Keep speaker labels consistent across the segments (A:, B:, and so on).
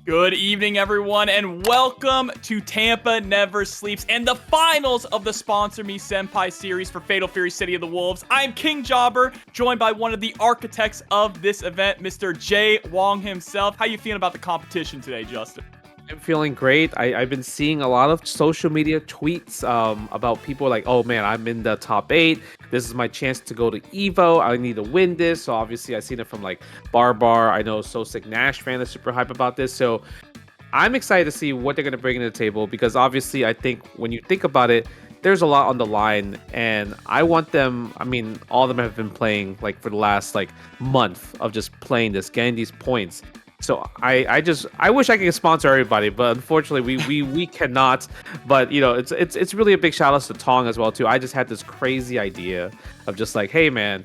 A: Good evening, everyone, and welcome to Tampa Never Sleeps and the finals of the Sponsor Me Senpai series for Fatal Fury City of the Wolves. I'm King Jobber, joined by one of the architects of this event, Mr. JWong himself. How you feeling about the competition today, Justin?
B: I'm feeling great. I've been seeing a lot of social media tweets about people like, oh man, I'm in the top 8. This is my chance to go to Evo. I need to win this. So obviously I've seen it from like Barbar. I know SoSickNASHFAN is super hype about this. So I'm excited to see what they're going to bring to the table because obviously I think when you think about it, there's a lot on the line and I want them. I mean, all of them have been playing like for the last like month of just playing this, getting these points. So I wish I could sponsor everybody, but unfortunately we cannot. But you know, it's really a big shout out to Tong as well too. I just had this crazy idea of just like, hey man,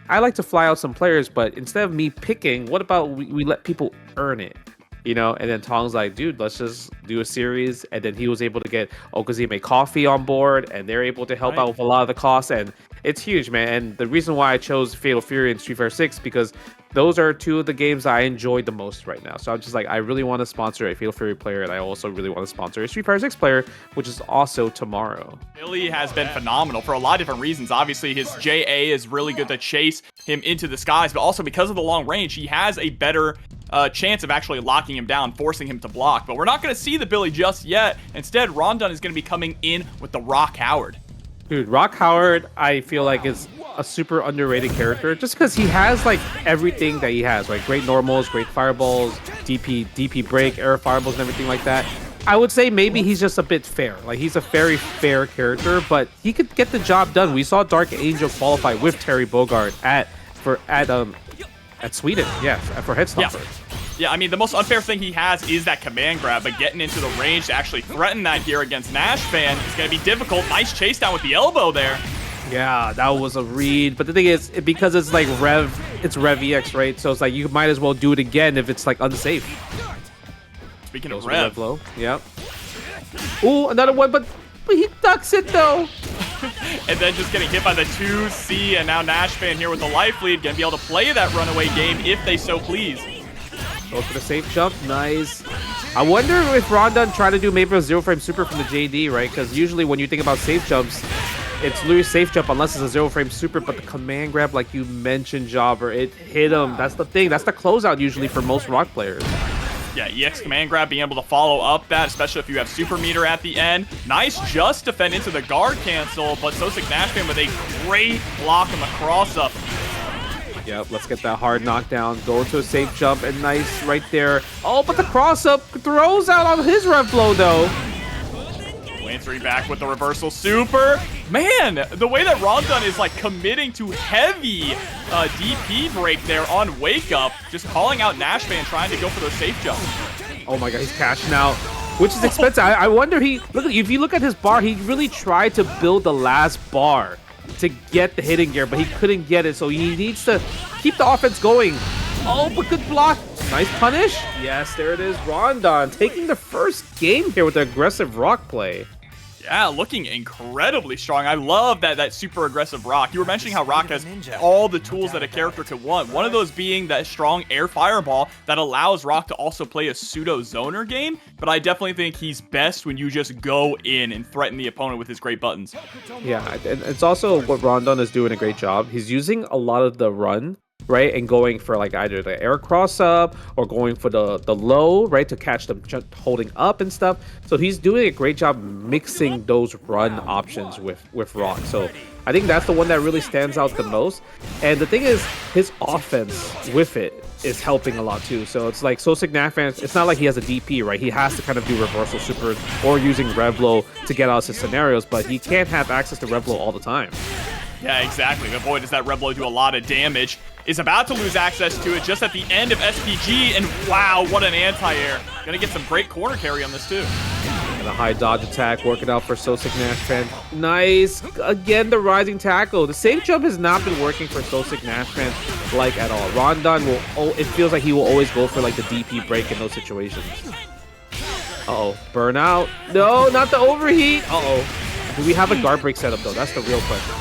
B: I like to fly out some players, but instead of me picking, what about we let people earn it? You know, and then Tong's like, dude, let's just do a series. And then he was able to get Okazime Coffee on board, and they're able to help out with a lot of the costs. And it's huge, man. And the reason why I chose Fatal Fury and Street Fighter 6 because those are two of the games I enjoy the most right now. So I'm just like, I really want to sponsor a Fatal Fury player, and I also really want to sponsor a Street Fighter 6 player, which is also tomorrow.
A: Billy has been phenomenal for a lot of different reasons. Obviously, his JA is really good to chase him into the skies, but also because of the long range, he has a better chance of actually locking him down, forcing him to block. But we're not going to see the Billy just yet. Instead, RonDun is going to be coming in with the Rock Howard.
B: Dude, Rock Howard, I feel like is a super underrated character just because he has like everything that he has, right? Great normals, great fireballs, DP break, air fireballs, and everything like that. I would say maybe he's just a bit fair. Like he's a very fair character, but he could get the job done. We saw Dark Angel qualify with Terry Bogard at Sweden, yes, for Headstomper.
A: Yeah, I mean, the most unfair thing he has is that command grab, but getting into the range to actually threaten that here against Nashfan is going to be difficult. Nice chase down with the elbow there.
B: Yeah, that was a read. But the thing is, because it's like it's Rev EX, right? So it's like you might as well do it again if it's like unsafe.
A: Speaking of Rev.
B: Low. Yep. Ooh, another one, but he ducks it though.
A: And then just getting hit by the 2C, and now Nashfan here with the life lead, going to be able to play that runaway game if they so please.
B: Go for the safe jump. Nice. I wonder if RonDun tried to do maybe a zero frame super from the JD, right? Because usually when you think about safe jumps, it's literally safe jump unless it's a zero frame super, but the command grab, like you mentioned, Jobber, it hit him. That's the thing. That's the closeout usually for most Rock players.
A: Yeah, EX command grab, being able to follow up that, especially if you have super meter at the end. Nice just defend into the guard cancel, but SoSickNASHFAN with a great block on the cross up.
B: Yep, let's get that hard knockdown. Go into a safe jump, and nice right there. Oh, but the cross-up throws out on his rev blow, though.
A: Lane 3 back with the reversal super. Man, the way that RonDun is like committing to heavy DP break there on Wake Up, just calling out Nashfan, trying to go for those safe jumps.
B: Oh my god, he's cashing out, which is expensive. I wonder, if you look at his bar, he really tried to build the last bar to get the hitting gear, but he couldn't get it, so he needs to keep the offense going. Oh, but good block. Nice punish. Yes, there it is. RonDun taking the first game here with the aggressive Rock play.
A: Yeah, looking incredibly strong. I love that super aggressive Rock. You were mentioning how Rock has all the tools that a character could want. One of those being that strong air fireball that allows Rock to also play a pseudo zoner game. But I definitely think he's best when you just go in and threaten the opponent with his great buttons.
B: Yeah, and it's also what RonDun is doing a great job. He's using a lot of the run, right, and going for like either the air cross up or going for the low, right, to catch them holding up and stuff. So he's doing a great job mixing those run options with Rock. So I think that's the one that really stands out the most. And the thing is, his offense with it is helping a lot too. So it's like SoSickNASHFAN, it's not like he has a DP, right? He has to kind of do reversal supers or using Revlo to get out of his scenarios, but he can't have access to Revlo all the time.
A: Yeah, exactly. But boy, does that Revlo do a lot of damage. Is about to lose access to it just at the end of SPG, and wow, what an anti-air. Gonna get some great corner carry on this too.
B: And a high dodge attack working out for SoSickNASHFAN. Nice. Again, the rising tackle. The safe jump has not been working for SoSickNASHFAN like at all. RonDun it feels like he will always go for like the DP break in those situations. Uh-oh, burnout. No, not the overheat. Uh-oh. Do we have a guard break setup though? That's the real question.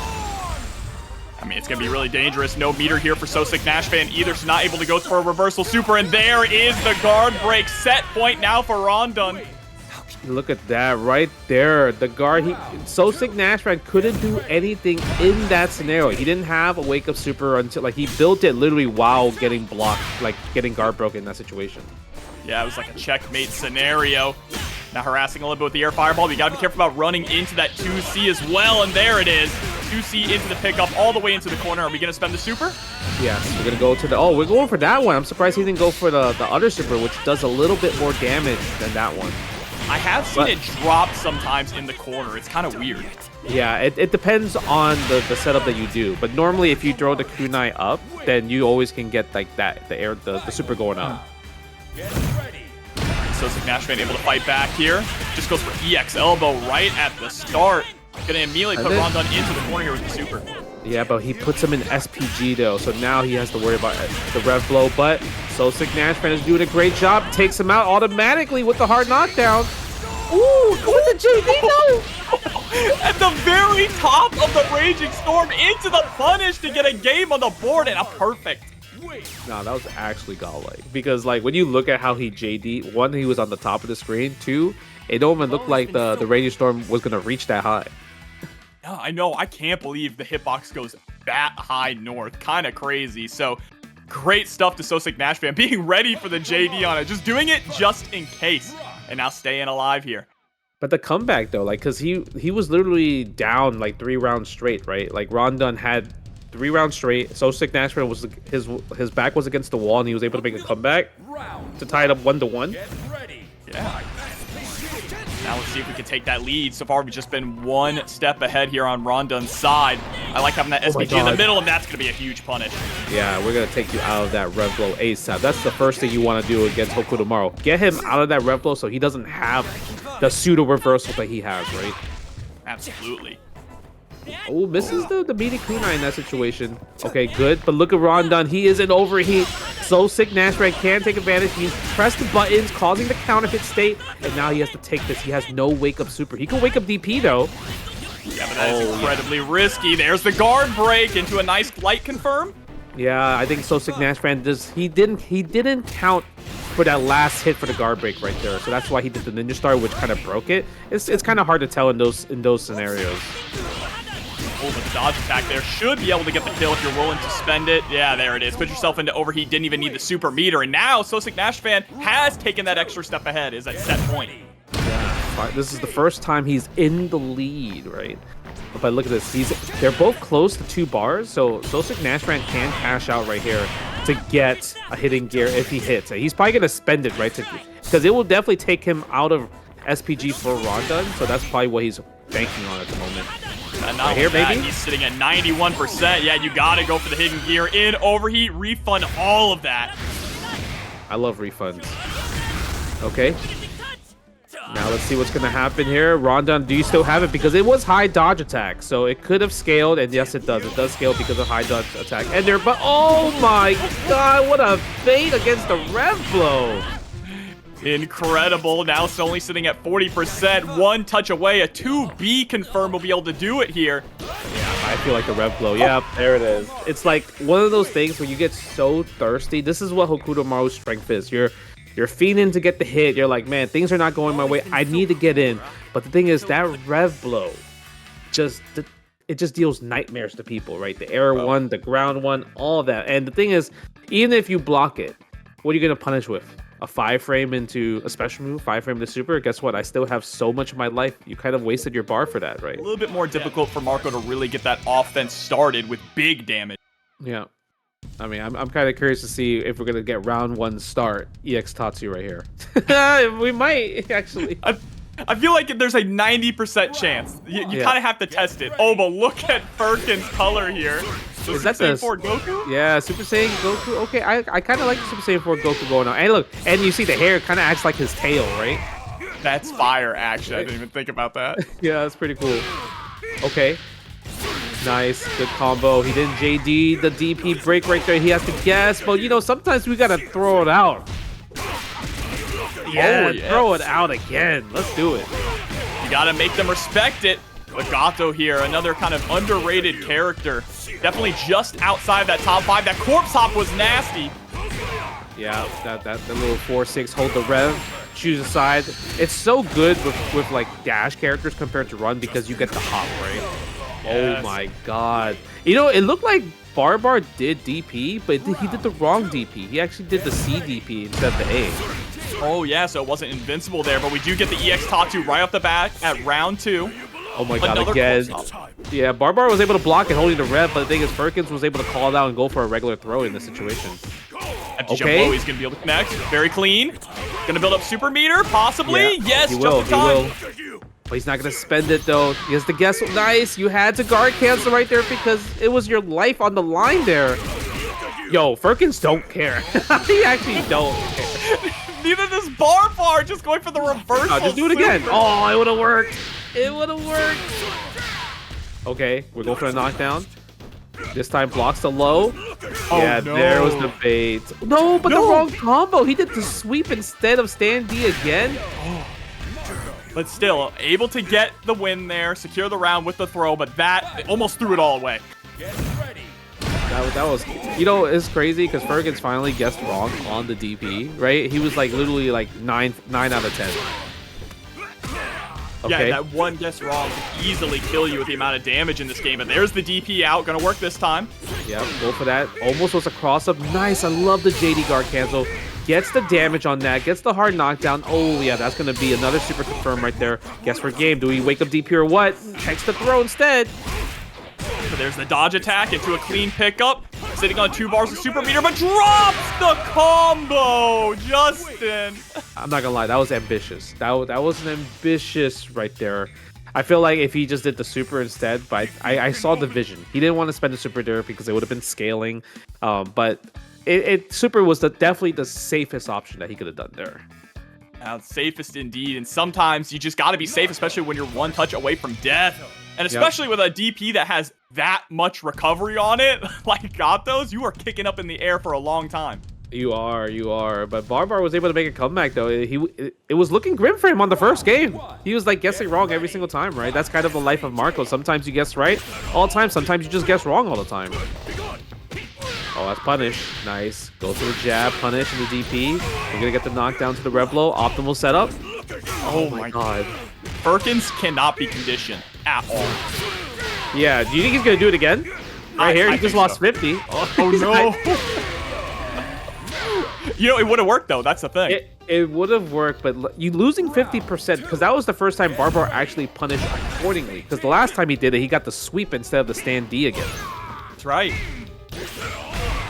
A: mean, it's going to be really dangerous. No meter here for SoSickNASHFAN either, so not able to go for a reversal super. And there is the guard break. Set point now for RonDun.
B: Look at that right there. The guard, SoSickNASHFAN couldn't do anything in that scenario. He didn't have a wake up super until, like, he built it literally while getting blocked, like getting guard broken in that situation.
A: Yeah, it was like a checkmate scenario. Now harassing a little bit with the air fireball. You gotta be careful about running into that 2C as well. And there it is. 2C into the pickup all the way into the corner. Are we gonna spend the super?
B: Yes, we're gonna go to the, oh, we're going for that one. I'm surprised he didn't go for the other super, which does a little bit more damage than that one.
A: I have seen it drop sometimes in the corner. It's kind of weird.
B: Yeah, it depends on the setup that you do. But normally if you throw the kunai up, then you always can get like that, the super going up.
A: SoSickNASHFAN able to fight back here. Just goes for EX elbow right at the start. Gonna immediately put RonDun into the corner here with the super.
B: Yeah, but he puts him in SPG though, so now he has to worry about the rev blow. But SoSickNASHFAN is doing a great job. Takes him out automatically with the hard knockdown. Ooh, with the JD though!
A: At the very top of the Raging Storm into the punish to get a game on the board and a perfect.
B: No, that was actually godlike. Because like when you look at how he JD, one, he was on the top of the screen. Two, it don't even look like the Raging Storm was gonna reach that high.
A: No, I know. I can't believe the hitbox goes that high north. Kind of crazy. So great stuff to SoSickNASHFAN being ready for the JD on it. Just doing it just in case. And now staying alive here.
B: But the comeback though, like, cause he was literally down like 3 rounds straight, right? Like RonDun had 3 rounds straight. SoSickNASHFAN was his back was against the wall, and he was able to make a comeback to tie it up 1-1.
A: Yeah. Now let's see if we can take that lead. So far, we've just been one step ahead here on RonDun's side. I like having that SPG in the middle, and that's going to be a huge punish.
B: Yeah, we're going to take you out of that rev blow ASAP. That's the first thing you want to do against Hokutomaru. Get him out of that rev blow so he doesn't have the pseudo reversal that he has, right?
A: Absolutely.
B: Oh, misses the meaty kunai in that situation. Okay, good. But look at RonDun. He is in overheat. SoSickNASHFAN can take advantage. He's pressed the buttons, causing the counter hit state. And now he has to take this. He has no wake up super. He can wake up DP though.
A: Yeah, but that is incredibly risky. There's the guard break into a nice light confirm.
B: Yeah, I think SoSickNASHFAN he didn't count for that last hit for the guard break right there. So that's why he did the ninja star, which kind of broke it. It's kind of hard to tell in those scenarios.
A: Oh, but the dodge attack there should be able to get the kill if you're willing to spend it. Yeah, there it is. Put yourself into overheat. Didn't even need the super meter. And now SoSickNASHFAN has taken that extra step ahead. Is at set point.
B: Yeah, this is the first time he's in the lead, right? But look at this. They're both close to 2 bars. So SoSickNASHFAN can cash out right here to get a hitting gear if he hits. He's probably going to spend it, right? Because it will definitely take him out of SPG for RonDun. So that's probably what he's banking on at the moment.
A: Right here, maybe? He's sitting at 91%. Yeah, you got to go for the hidden gear in overheat. Refund all of that.
B: I love refunds. Okay. Now let's see what's going to happen here. RonDun, do you still have it? Because it was high dodge attack. So it could have scaled. And yes, it does. It does scale because of high dodge attack. And there, but oh my god, what a bait against the rev blow.
A: Incredible. Now it's only sitting at 40%. 1 touch away. A 2B confirm will be able to do it here.
B: Yeah, I feel like a rev blow. Yeah, there it is. It's like one of those things where you get so thirsty. This is what Hokutomaru's strength is. You're fiending to get the hit. You're like, man, things are not going my way. I need to get in. But the thing is, that rev blow it just deals nightmares to people, right? The air one, the ground one, all that. And the thing is, even if you block it, what are you going to punish with? A 5-frame into a special move, 5-frame to super? Guess what? I still have so much of my life. You kind of wasted your bar for that, right?
A: A little bit more difficult for Marco to really get that offense started with big damage.
B: Yeah. I mean, I'm kind of curious to see if we're going to get round 1 start EX Tatsu right here. We might, actually.
A: I feel like there's a 90% chance. You kind of have to test it. Oh, but look at Firkins' color here. So
B: is that the Super Saiyan 4 Goku? Yeah, Super Saiyan Goku. Okay, I kind of like Super Saiyan 4 Goku going on. And look, and you see the hair kind of acts like his tail, right?
A: That's fire, actually. I didn't even think about that.
B: Yeah, that's pretty cool. Okay. Nice, good combo. He didn't JD the DP break right there. He has to guess, but you know, sometimes we gotta throw it out. Yeah, throw it out again. Let's do it.
A: You gotta make them respect it. But Gato here, another kind of underrated character. Definitely just outside that top 5. That corpse hop was nasty.
B: Yeah, that little 4-6 hold the rev, choose a side. It's so good with like dash characters compared to run because you get the hop, right?
A: Yes.
B: Oh my god. You know, it looked like Barbar did DP, but he did the wrong DP. He actually did the C DP instead of the A.
A: Oh yeah, so it wasn't invincible there, but we do get the EX Tatu right off the bat at round 2.
B: Oh my god,
A: Another
B: again.
A: corpse hop.
B: Yeah, Barbar was able to block and holding the rev, but the thing is Firkins was able to call it out and go for a regular throw in this situation.
A: Empty jump
B: Okay.
A: low, he's gonna be able to connect. Very clean. Gonna build up super meter, possibly.
B: Yeah,
A: Yes,
B: he
A: just
B: will,
A: in time.
B: he will. But he's not gonna spend it though. He has to guess. Nice, you had to guard cancel right there because it was your life on the line there. Yo, Firkins don't care. He actually don't care.
A: Neither does Barbar, just going for the reversal.
B: Oh, just do it again.
A: super.
B: Oh, it would have worked. It would have worked. Okay, we're going for the knockdown. This time blocks the low.
A: Oh,
B: Yeah,
A: no.
B: there was the bait. No, but
A: No.
B: the wrong combo. He did the sweep instead of stand D again.
A: But still, able to get the win there, secure the round with the throw, but that almost threw it all away.
B: That was, you know, it's crazy because Firkins finally guessed wrong on the DP, right? He was like literally like 9 out of 10. Okay.
A: Yeah, that one guess wrong could easily kill you with the amount of damage in this game. But there's the DP out, gonna work this time.
B: Yeah, go for that. Almost was a cross-up. Nice, I love the JD guard cancel. Gets the damage on that, gets the hard knockdown. Oh, yeah, that's gonna be another super confirm right there. Guess for game, do we wake up DP or what? Checks the throw instead.
A: But there's the dodge attack into a clean pickup. Sitting on 2 bars of super meter, but drops the combo, Justin.
B: I'm not gonna lie, that was ambitious. That was an ambitious right there. I feel like if he just did the super instead, but I saw the vision. He didn't want to spend the super there because it would have been scaling. But super was definitely the safest option that he could have done there.
A: Now, safest indeed, and sometimes you just got to be safe, especially when you're one touch away from death. And especially with a DP that has that much recovery on it, like Gato's, you are kicking up in the air for a long time.
B: You are. But Barbar was able to make a comeback though. It was looking grim for him on the first game. He was like guessing wrong every single time, right? That's kind of the life of Marco. Sometimes you guess right all the time. Sometimes you just guess wrong all the time. Oh, that's punish. Nice. Go for the jab, punish, and the DP. We're gonna get the knockdown to the Revlo. Optimal setup.
A: Oh my god. Firkins cannot be conditioned at all.
B: Yeah, do you think he's gonna do it again? Right here,
A: I
B: he just
A: think
B: lost
A: so.
B: 50.
A: Oh no. You know, it would have worked though, that's the thing.
B: It would have worked, but you losing 50%, because that was the first time Barbar actually punished accordingly. Because the last time he did it, he got the sweep instead of the stand D again.
A: That's right.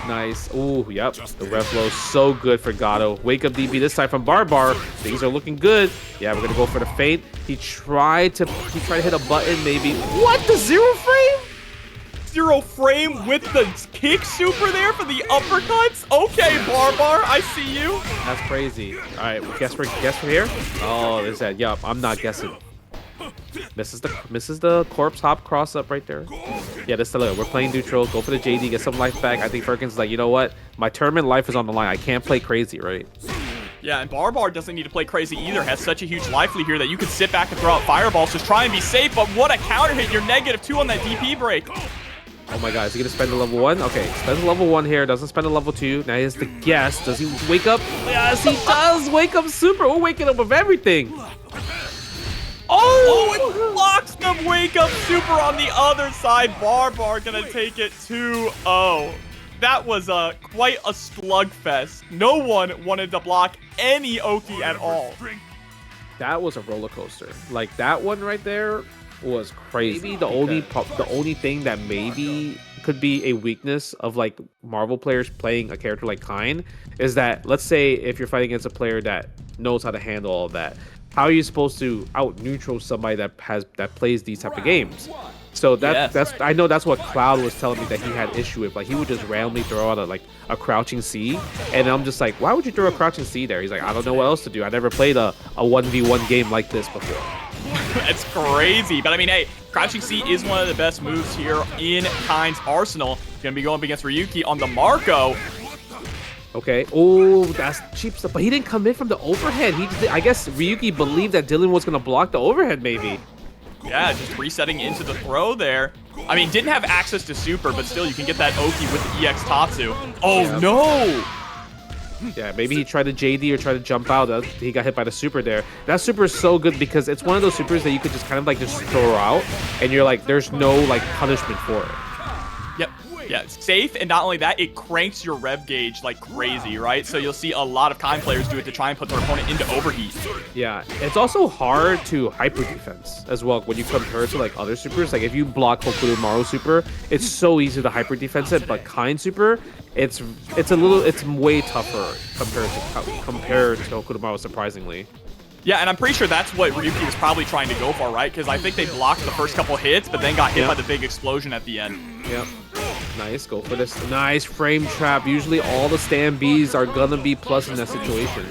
B: Nice. Ooh, yep. The Revlo so good for Gato. Wake up DP this time from Barbar. Things are looking good. Yeah, we're gonna go for the feint. He tried to hit a button, maybe. What? The 0 frame?
A: 0 frame with the kick super there for the uppercuts? Okay, Barbar, I see you.
B: That's crazy. All right, guess for here. Oh, there's that. Yup, I'm not guessing. Misses the corpse hop cross up right there. Yeah, that's the we're playing neutral. Go for the JD, get some life back. I think Firkins is like, you know what? My tournament life is on the line. I can't play crazy, right?
A: Yeah, and Barbar doesn't need to play crazy either. Has such a huge lively here that you could sit back and throw out fireballs. Just try and be safe, but what a counter hit. You're -2 on that DP break.
B: Oh my god, is he gonna spend a level 1? Okay, spends a level 1 here, doesn't spend a level 2. Now he has to guess. Does he wake up? Yes, he does wake up super. We're waking up with everything.
A: Oh, it blocks the wake up super on the other side. Barbar gonna take it 2-0. That was quite a slugfest. No one wanted to block any Oki at all.
B: That was a roller coaster. Like that one right there was crazy. The only thing that maybe could be a weakness of like Marvel players playing a character like Kain is that, let's say if you're fighting against a player that knows how to handle all of that, how are you supposed to out neutral somebody that plays these type of games? So that's I know that's what Cloud was telling me that he had issue with. Like he would just randomly throw out a crouching C, and I'm just like, why would you throw a crouching C there? He's like, I don't know what else to do. I never played a 1v1 game like this before.
A: It's crazy, but I mean, hey, crouching C is one of the best moves here in Kain's arsenal. Gonna be going up against Ryuki on the Marco.
B: Okay. Oh, that's cheap stuff. But he didn't come in from the overhead. I guess Ryuki believed that Dylnyan was gonna block the overhead, maybe.
A: Yeah, just resetting into the throw there. I mean, didn't have access to super, but still, you can get that Oki with the EX Tatsu. Oh,
B: Yeah.
A: no!
B: Yeah, maybe he tried to JD or try to jump out. He got hit by the super there. That super is so good because it's one of those supers that you could just kind of like just throw out, and you're like, there's no like punishment for it.
A: Yep. Yeah, it's safe, and not only that, it cranks your rev gauge like crazy, right? So you'll see a lot of Kain players do it to try and put their opponent into overheat.
B: Yeah, it's also hard to hyper defense as well when you compare it to like other supers. Like if you block Hokutomaru super, it's so easy to hyper defense it, but Kain super, it's way tougher compared to Hokutomaru, surprisingly.
A: Yeah, and I'm pretty sure that's what Ryuki was probably trying to go for, right? Because I think they blocked the first couple hits, but then got hit by the big explosion at the end.
B: Yep. Nice, go for this. Nice frame trap. Usually all the stand Bs are gonna be plus in that situation.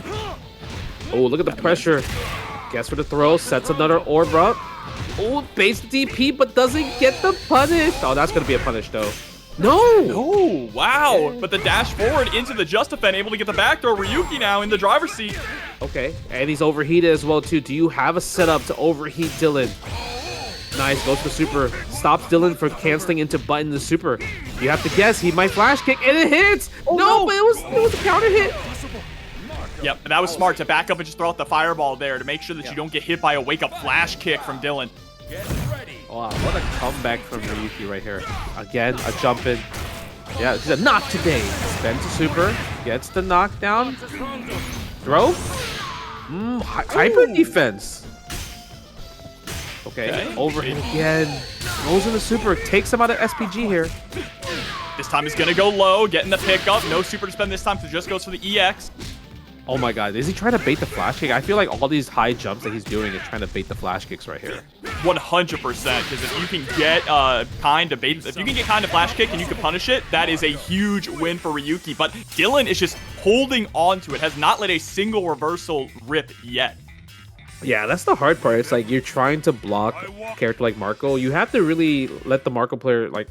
B: Oh, look at the pressure. Guess for the throw, sets another orb up. Oh, base DP, but doesn't get the punish. Oh, that's gonna be a punish though. No!
A: Oh, wow. But the dash forward into the Just-Defend, able to get the back throw. Ryuki now in the driver's seat.
B: Okay, and he's overheated as well too. Do you have a setup to overheat Dylan? Nice, goes for super. Stops Dylan from canceling into button the super. You have to guess, he might flash kick, and it hits! Oh, no, but it was a counter hit.
A: Yep, and that was smart to back up and just throw out the fireball there to make sure that you don't get hit by a wake-up flash kick from Dylan.
B: Wow, what a comeback from Ryuki right here. Again, a jump in. Yeah, he's a knock today. Spends a super, gets the knockdown. Throw. Hyper defense. Okay, overhead again. Goes in the super, takes him out of SPG here.
A: This time he's gonna go low, getting the pickup. No super to spend this time, so just goes for the EX.
B: Oh my god, is he trying to bait the flash kick? I feel like all these high jumps that he's doing is trying to bait the flash kicks right here.
A: 100%, because if you can get Kain to bait, if you can get Kain to flash kick and you can punish it, that is a huge win for Ryuki. But Dylan is just holding on to it, has not let a single reversal rip yet.
B: Yeah, that's the hard part. It's like you're trying to block a character like Marco. You have to really let the Marco player like.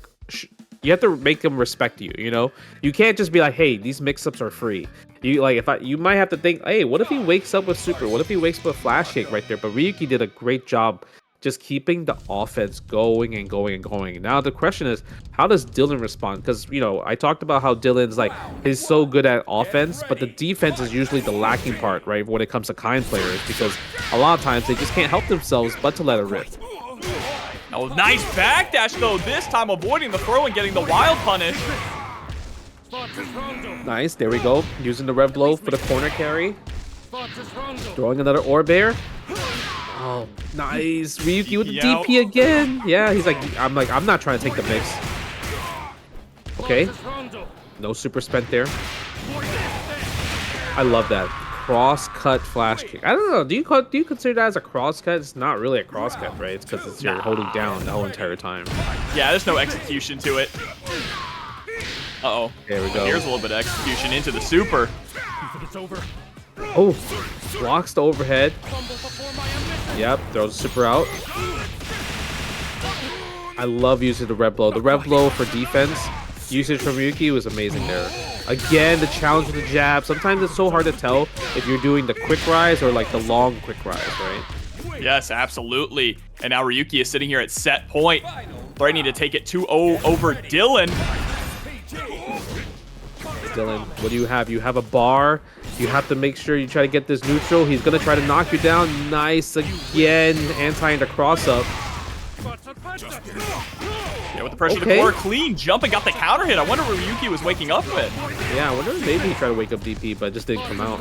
B: You have to make them respect you, you know? You can't just be like, hey, these mix-ups are free. You might have to think, hey, what if he wakes up with super? What if he wakes up with flash kick right there? But Ryuki did a great job just keeping the offense going and going and going. Now the question is, how does Dylan respond? Because, you know, I talked about how Dylan's like, he's so good at offense, but the defense is usually the lacking part, right? When it comes to Kain players, because a lot of times they just can't help themselves but to let it rip.
A: Oh, nice backdash, though, this time avoiding the throw and getting the wild punish.
B: Nice, there we go. Using the rev blow for the corner carry. Throwing another orb air. Oh, nice. Ryuki with the DP again. Yeah, he's like, I'm not trying to take the mix. Okay. No super spent there. I love that. Cross-cut flash kick. I don't know. Do you consider that as a cross-cut? It's not really a cross-cut, right? It's because you're holding down the whole entire time.
A: Yeah, there's no execution to it. Uh-oh.
B: There we go.
A: Here's a little bit of execution into the super.
B: Oh, blocks the overhead. Yep, throws the super out. I love using the rev blow. The rev blow for defense usage from Ryuki was amazing there. Again, the challenge with the jab. Sometimes it's so hard to tell if you're doing the quick rise or like the long quick rise, right?
A: Yes, absolutely. And now Ryuki is sitting here at set point, threatening to take it 2-0 over Dylan.
B: Dylan, what do you have? You have a bar. You have to make sure you try to get this neutral. He's going to try to knock you down. Nice again. Anti into cross up.
A: Yeah, with the pressure of the core, clean jump and got the counter hit. I wonder what Ryuki was waking up with.
B: Yeah, I wonder if maybe he tried to wake up DP, but it just didn't come out.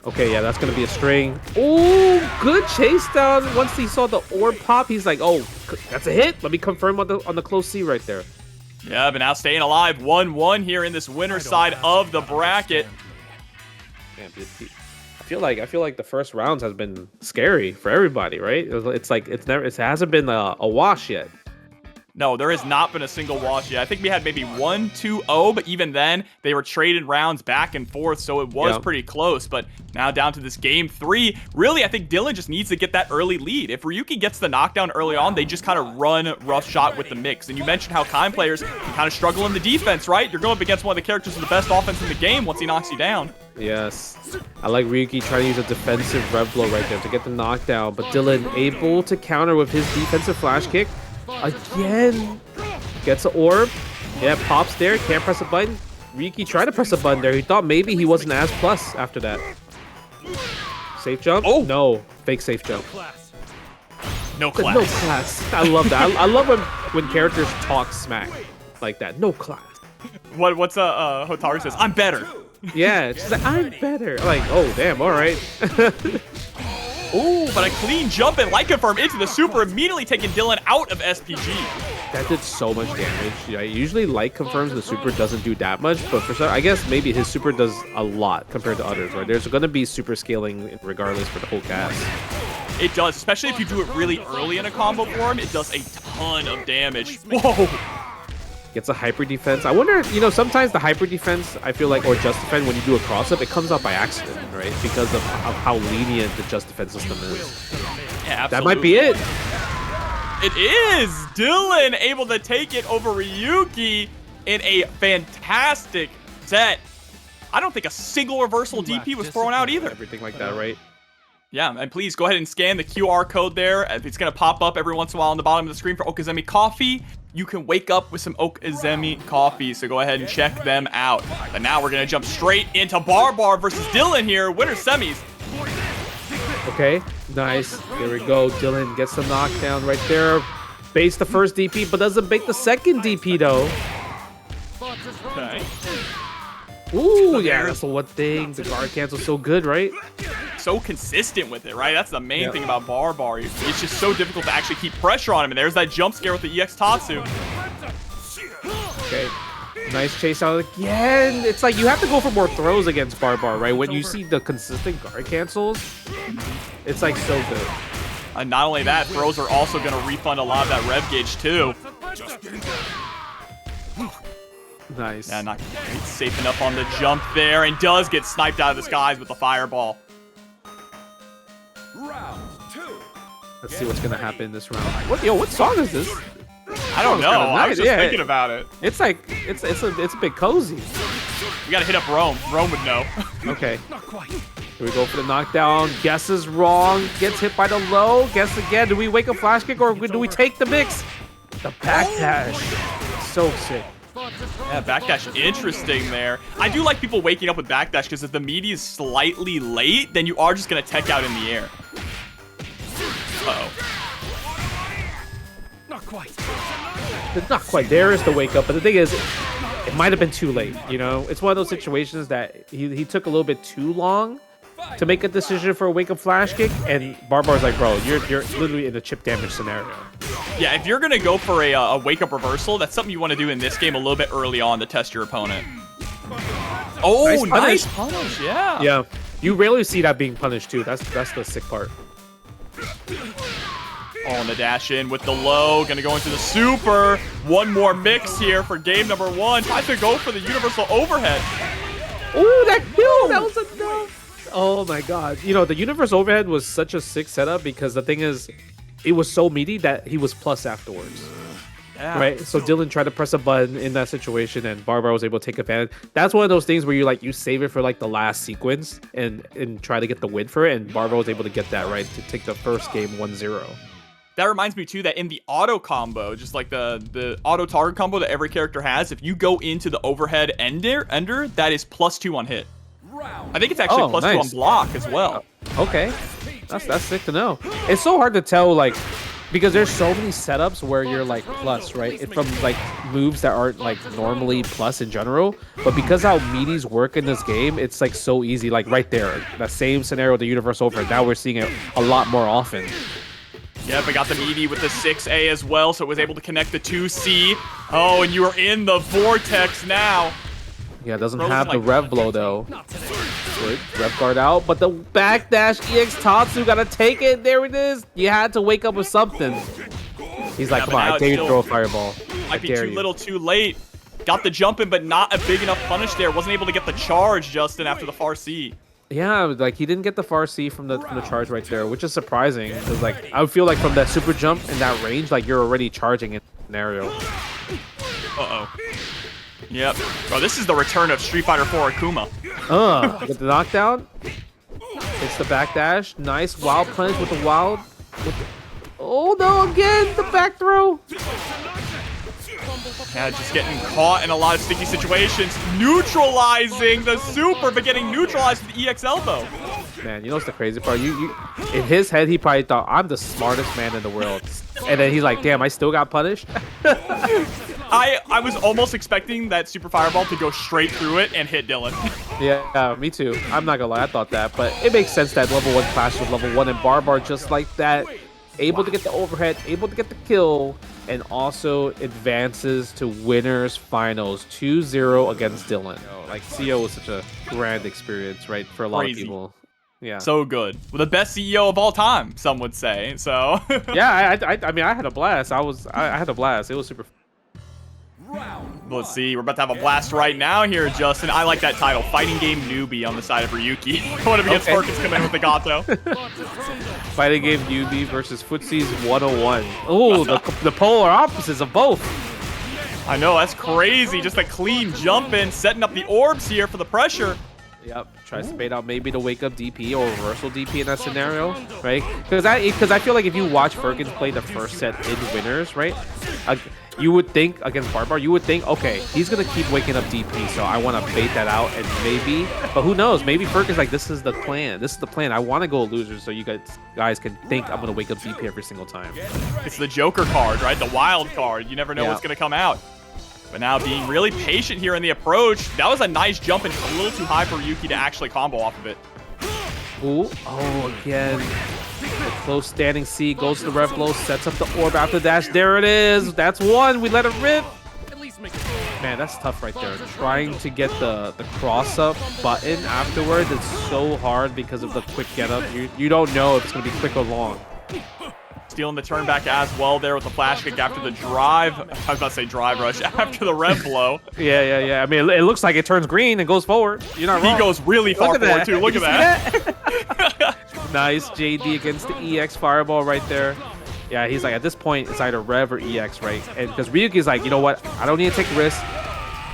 B: Okay, yeah, that's going to be a string. Oh, good chase down. Once he saw the orb pop, he's like, oh, that's a hit. Let me confirm on the close C right there.
A: Yeah, but now staying alive. 1-1 here in this winner's side of the bracket.
B: Man, I feel like the first rounds has been scary for everybody, right? It's like it hasn't been a wash yet.
A: No, there has not been a single wash yet. I think we had maybe 1-2-0, but even then, they were trading rounds back and forth, so it was pretty close. But now down to this game 3. Really, I think Dylan just needs to get that early lead. If Ryuki gets the knockdown early on, they just kind of run rough shot with the mix. And you mentioned how Kain players can kind of struggle in the defense, right? You're going up against one of the characters with the best offense in the game once he knocks you down.
B: Yes. I like Ryuki trying to use a defensive rev blow right there to get the knockdown, but Dylan able to counter with his defensive flash kick. Again. Gets an orb. Yeah, pops there. Can't press a button. Ryuki tried to press a button there. He thought maybe he wasn't as plus after that. Safe jump?
A: Oh!
B: No. Fake safe jump.
A: No class.
B: No class. I love that. I love when characters talk smack like that. No class.
A: What's Hotaru says? I'm better.
B: Yeah, she's like, I'm better. Like, oh, damn, all right.
A: Ooh, but a clean jump and light confirm into the super, immediately taking Dylan out of SPG.
B: That did so much damage. Yeah, usually light confirms the super doesn't do that much, but for some, I guess maybe his super does a lot compared to others, right? There's going to be super scaling regardless for the whole cast.
A: It does, especially if you do it really early in a combo form, it does a ton of damage. Whoa!
B: Gets a hyper defense. I wonder, you know, sometimes the hyper defense, I feel like, or just defense, when you do a cross up, it comes out by accident, right? Because of how lenient the just defense system is.
A: Yeah, absolutely.
B: That might be it.
A: It is! Dylan able to take it over Ryuki in a fantastic set. I don't think a single reversal DP was thrown out either.
B: Everything like that, right?
A: Yeah, and please go ahead and scan the QR code there. It's going to pop up every once in a while on the bottom of the screen for Okazemi Coffee. You can wake up with some Okazemi Coffee, so go ahead and check them out. But now we're going to jump straight into Barbar versus Dylan here, winner semis.
B: Okay, nice. Here we go. Dylan gets the knockdown right there. Baits the first DP, but doesn't bait the second DP, though.
A: Okay.
B: Ooh, yeah, that's the one thing. The guard cancel's so good, right?
A: So consistent with it, right? That's the main thing about Barbar. It's just so difficult to actually keep pressure on him. And there's that jump scare with the EX Tatsu.
B: Okay. Nice chase out again. It's like you have to go for more throws against Barbar, right? When you see the consistent guard cancels, it's like so good.
A: And not only that, throws are also going to refund a lot of that rev gauge too.
B: Nice.
A: Yeah, not safe enough on the jump there, and does get sniped out of the skies with the fireball.
B: Let's see what's gonna happen in this round. What song is this?
A: I don't know. I was just thinking
B: it,
A: about it.
B: It's like it's a bit cozy.
A: We gotta hit up Rome. Rome would know.
B: Okay. Here we go for the knockdown. Guesses wrong. Gets hit by the low. Guess again. Do we wake a flash kick or do we take the mix? The backdash. So sick.
A: Yeah, backdash, interesting there. I do like people waking up with backdash because if the meaty is slightly late, then you are just going to tech out in the air. Uh-oh.
B: Not quite. There is the wake up, but the thing is, it might have been too late, you know? It's one of those situations that he took a little bit too long to make a decision for a wake up flash kick, and Barbar's like, bro, you're literally in a chip damage scenario.
A: Yeah, if you're going to go for a wake-up reversal, that's something you want to do in this game a little bit early on to test your opponent. Oh, nice punish, yeah.
B: Yeah, you rarely see that being punished, too. That's the sick part.
A: On the dash in with the low, going to go into the super. One more mix here for game number one. Tries to go for the universal overhead.
B: Ooh, that kill! That was enough! Oh, my God. You know, the universal overhead was such a sick setup because the thing is, it was so meaty that he was plus afterwards. Yeah. Right? So Dylan tried to press a button in that situation and Barbar was able to take advantage. That's one of those things where you save it for like the last sequence and try to get the win for it, and Barbar was able to get that right to take the first game 1-0.
A: That reminds me too that in the auto combo, just like the auto target combo that every character has, if you go into the overhead ender, that is +2 on hit. I think it's actually +2 on block as well.
B: Okay. That's sick to know. It's so hard to tell, like, because there's so many setups where you're like plus, right? From like moves that aren't like normally plus in general, but because how meaties work in this game, it's like so easy. Like right there, that same scenario with the universe overhead. Now we're seeing it a lot more often.
A: Yep, I got the meaty with the 6A as well, so it was able to connect the 2C. Oh, and you are in the vortex now.
B: Yeah, it doesn't have the rev blow though. Good. Rev guard out, but the backdash EX Tatsu gotta take it. There it is. You had to wake up with something. He's like, come on, I dare you to throw a fireball.
A: Might be too little too late. Got the jump in, but not a big enough punish there. Wasn't able to get the charge, Justin, after the far C.
B: Yeah, like he didn't get the far C from the charge right there, which is surprising because like I would feel like from that super jump in that range, like you're already charging in the scenario.
A: Uh-oh. Yep. Bro, this is the return of Street Fighter 4 Akuma.
B: With the knockdown. It's the backdash. Nice wild punch with the wild. Oh no, again, the back throw.
A: Yeah, just getting caught in a lot of sticky situations. Neutralizing the super, but getting neutralized with the EX elbow.
B: Man, you know what's the crazy part? You in his head, he probably thought, I'm the smartest man in the world. And then he's like, damn, I still got punished.
A: I was almost expecting that super fireball to go straight through it and hit Dylan.
B: Yeah, me too. I'm not gonna lie, I thought that. But it makes sense that level 1 clash with level 1 and Barbar just like that. Able to get the overhead, able to get the kill, and also advances to winners finals 2-0 against Dylan. Like, CEO was such a grand experience, right, for a lot of people. Yeah.
A: So good. Well, the best CEO of all time, some would say. So.
B: Yeah, I mean, I had a blast. I had a blast. It was super.
A: Let's see. We're about to have a blast right now here, Justin. I like that title, Fighting Game Newbie on the side of Ryuki. What if he gets Firkins coming in with the Gato?
B: Fighting Game Newbie versus Footsie's 101. Oh, the polar opposites of both.
A: I know, that's crazy. Just a clean jump in, setting up the orbs here for the pressure.
B: Yep, tries to bait out maybe the wake up DP or reversal DP in that scenario, right? Because I feel like if you watch Firkins play the first set in winners, right? You would think against Barbar, you would think, okay, he's gonna keep waking up DP, so I want to bait that out and maybe, but who knows? Maybe Firkins like, this is the plan. This is the plan. I want to go losers, so you guys can think I'm gonna wake up DP every single time.
A: It's the Joker card, right? The wild card. You never know what's gonna come out. But now being really patient here in the approach. That was a nice jump and a little too high for Ryuki to actually combo off of it.
B: Ooh, oh, again. The close standing C goes to the rev blow, sets up the orb after dash. There it is. That's one. We let it rip. Man, that's tough right there. Trying to get the cross up button afterwards, it's so hard because of the quick get up. You don't know if it's going to be quick or long.
A: Stealing the turn back as well there with the flash kick after the drive. I was about to say drive rush after the rev blow.
B: Yeah. I mean, it looks like it turns green and goes forward. You're not wrong.
A: He goes really far forward, too. Look at that.
B: Nice JD against the EX fireball right there. Yeah, he's like, at this point, it's either rev or EX, right? And because Ryuki's like, you know what? I don't need to take risks.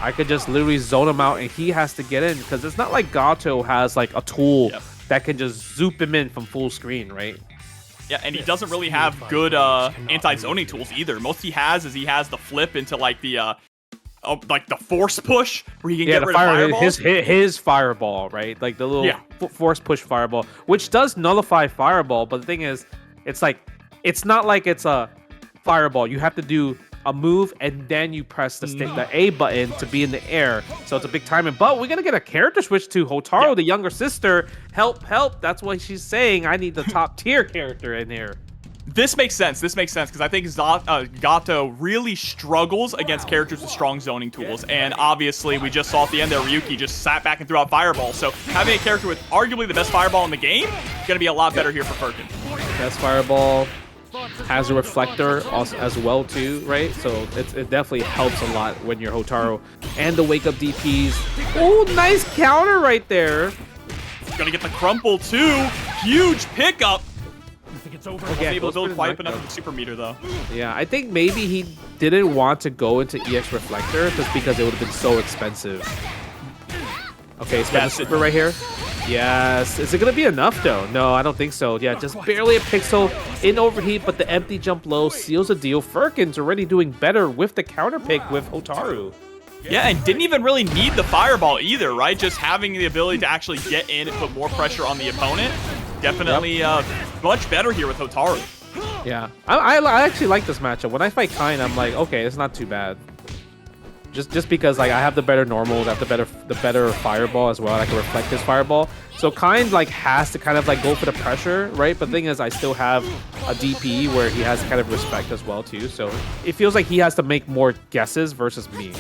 B: I could just literally zone him out, and he has to get in because it's not like Gato has like a tool that can just zoop him in from full screen, right?
A: Yeah, and he doesn't really have good anti-zoning tools either. Most he has is the flip into like the force push where he can get rid of fireballs.
B: His fireball, right? Like the little force push fireball, which does nullify fireball. But the thing is, it's not like it's a fireball. You have to do a move and then you press the A button to be in the air. So it's a big timing. But we're gonna get a character switch to Hotaru, the younger sister. Help! That's what she's saying. I need the top tier character in here.
A: This makes sense because I think Gato really struggles against characters with strong zoning tools. And obviously, we just saw at the end there, Ryuki just sat back and threw out fireball. So having a character with arguably the best fireball in the game is going to be a lot better here for Firkins.
B: Best fireball, has a reflector also, as well too, right? So it definitely helps a lot when you're Hotaru. And the wake up DPs. Oh, nice counter right there.
A: Gonna get the crumple too. Huge pickup.
C: It's over.
A: Again, able to build quite up enough of the super meter though.
B: Yeah, I think maybe he didn't want to go into EX Reflector just because it would have been so expensive. Okay, spend the super right here. Yes. Is it going to be enough though? No, I don't think so. Yeah, just barely a pixel in overheat, but the empty jump low seals the deal. Firkins already doing better with the counter pick with Hotaru.
A: Yeah, and didn't even really need the fireball either, right? Just having the ability to actually get in and put more pressure on the opponent. Definitely much better here with Hotaru.
B: Yeah, I actually like this matchup. When I fight Kain, I'm like, okay, it's not too bad. Just because like I have the better normals, I have the better fireball as well. I can reflect his fireball. So Kain like has to kind of like go for the pressure, right? But the thing is, I still have a DP where he has kind of respect as well too. So it feels like he has to make more guesses versus me.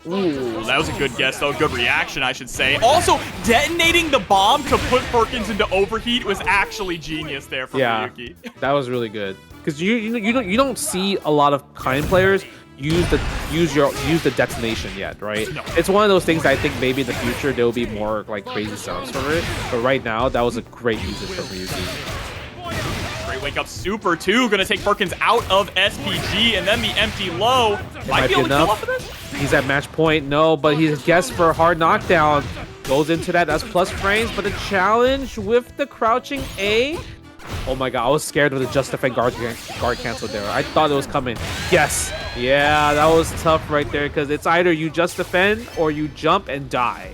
A: Ooh, that was a good guess, though. Good reaction, I should say. Also, detonating the bomb to put Firkins into overheat was actually genius there from Ryuki.
B: That was really good. Because you don't see a lot of Kain players use the detonation yet, right? No. It's one of those things I think maybe in the future there will be more like crazy sounds for it. But right now, that was a great usage from Ryuki.
A: Great wake up super too. Gonna take Firkins out of SPG, and then the empty low. Might be able to kill off of this.
B: He's at match point. No, but he's guessed for a hard knockdown. Goes into that. That's plus frames, but the challenge with the crouching A. Oh my god, I was scared of the just defend guard cancel there. I thought it was coming. Yes. Yeah, that was tough right there because it's either you just defend or you jump and die.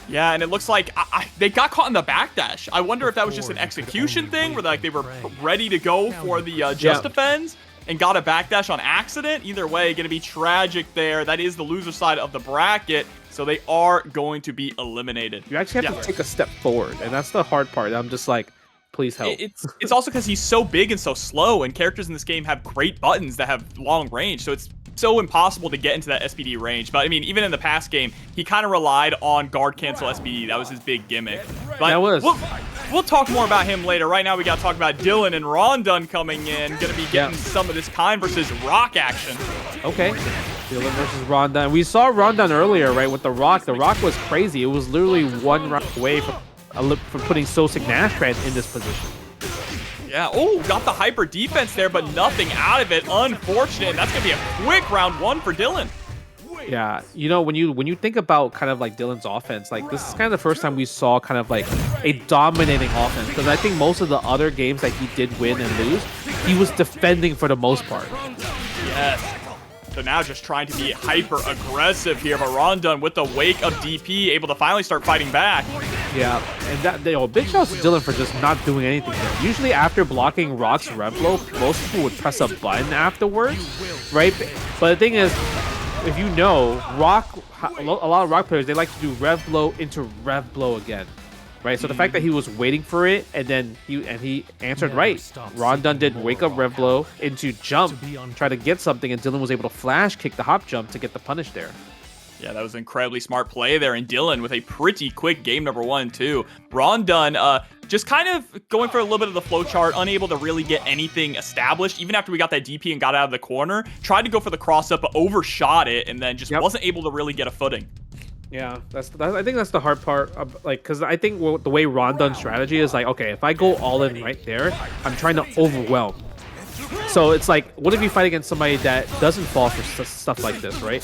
A: Yeah, and it looks like they got caught in the backdash. I wonder if that was just an execution thing where like they were ready to go for the just defends and got a backdash on accident. Either way, going to be tragic there. That is the loser side of the bracket. So they are going to be eliminated.
B: You actually have to take a step forward, and that's the hard part. I'm just like, please help.
A: It's also because he's so big and so slow, and characters in this game have great buttons that have long range, so it's so impossible to get into that SPD range. But I mean, even in the past game, he kind of relied on guard cancel SPD. That was his big gimmick. But
B: that was.
A: We'll talk more about him later. Right now, we got to talk about Dyln and RonDun coming in. Going to be getting some of this Kain versus Rock action.
B: Okay. Dyln versus RonDun. We saw RonDun earlier, right, with the Rock. The Rock was crazy. It was literally one round away from putting SoSickNASHFAN in this position.
A: Yeah, oh, got the hyper defense there, but nothing out of it. Unfortunate. And that's going to be a quick round one for Dyln.
B: Yeah, you know, when you think about kind of like Dyln's offense, like this is kind of the first time we saw kind of like a dominating offense, because I think most of the other games that he did win and lose, he was defending for the most part.
A: Yes. So now just trying to be hyper aggressive here, but RonDun with the wake of DP able to finally start fighting back.
B: Yeah, and that big shout out to Dyln for just not doing anything there. Usually after blocking Rock's rev blow, most people would press a button afterwards, right? But the thing is, if you know, Rock, a lot of Rock players, they like to do rev blow into rev blow again, right? So the fact that he was waiting for it and then he answered right. RonDun did wake up rev blow into jump, try to get something, and Dyln was able to flash kick the hop jump to get the punish there.
A: Yeah, that was an incredibly smart play there, and Dyln with a pretty quick game number one too. RonDun just kind of going for a little bit of the flowchart, unable to really get anything established. Even after we got that DP and got out of the corner, tried to go for the cross up, but overshot it, and then just wasn't able to really get a footing.
B: Yeah, I think that's the hard part, like, because I think the way RonDun's strategy is like, okay, if I go all in right there, I'm trying to overwhelm. So it's like, what if you fight against somebody that doesn't fall for stuff like this, right?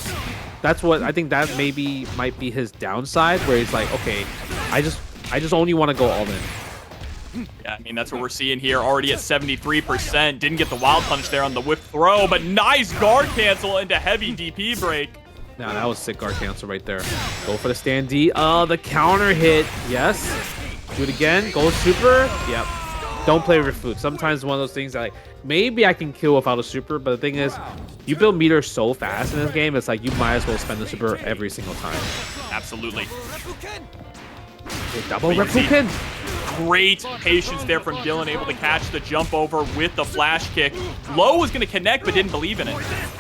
B: That's what I think that maybe might be his downside, where he's like, okay, I just only want to go all in.
A: Yeah, I mean, that's what we're seeing here. Already at 73%. Didn't get the wild punch there on the whip throw, but nice guard cancel into heavy DP break.
B: Nah, that was sick guard cancel right there. Go for the stand D. The counter hit. Yes. Do it again. Go super. Yep. Don't play with food. Sometimes one of those things that, like, maybe I can kill without a super, but the thing is, you build meters so fast in this game, it's like you might as well spend the super every single time.
A: Absolutely.
B: Double Reppuken.
A: Great patience there from Dyln, able to catch the jump over with the flash kick. Low was going to connect, but didn't believe in it.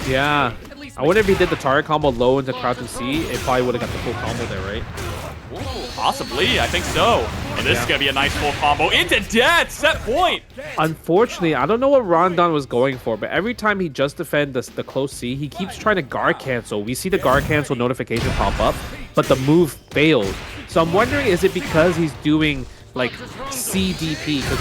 B: Yeah. I wonder if he did the target combo low into crouch and C, it probably would have got the full combo there, right?
A: Possibly, I think so. And this is going to be a nice full combo into death, set point.
B: Unfortunately, I don't know what RonDun was going for, but every time he just defends the close C, he keeps trying to guard cancel. We see the guard cancel notification pop up, but the move failed. So I'm wondering, is it because he's doing like CDP because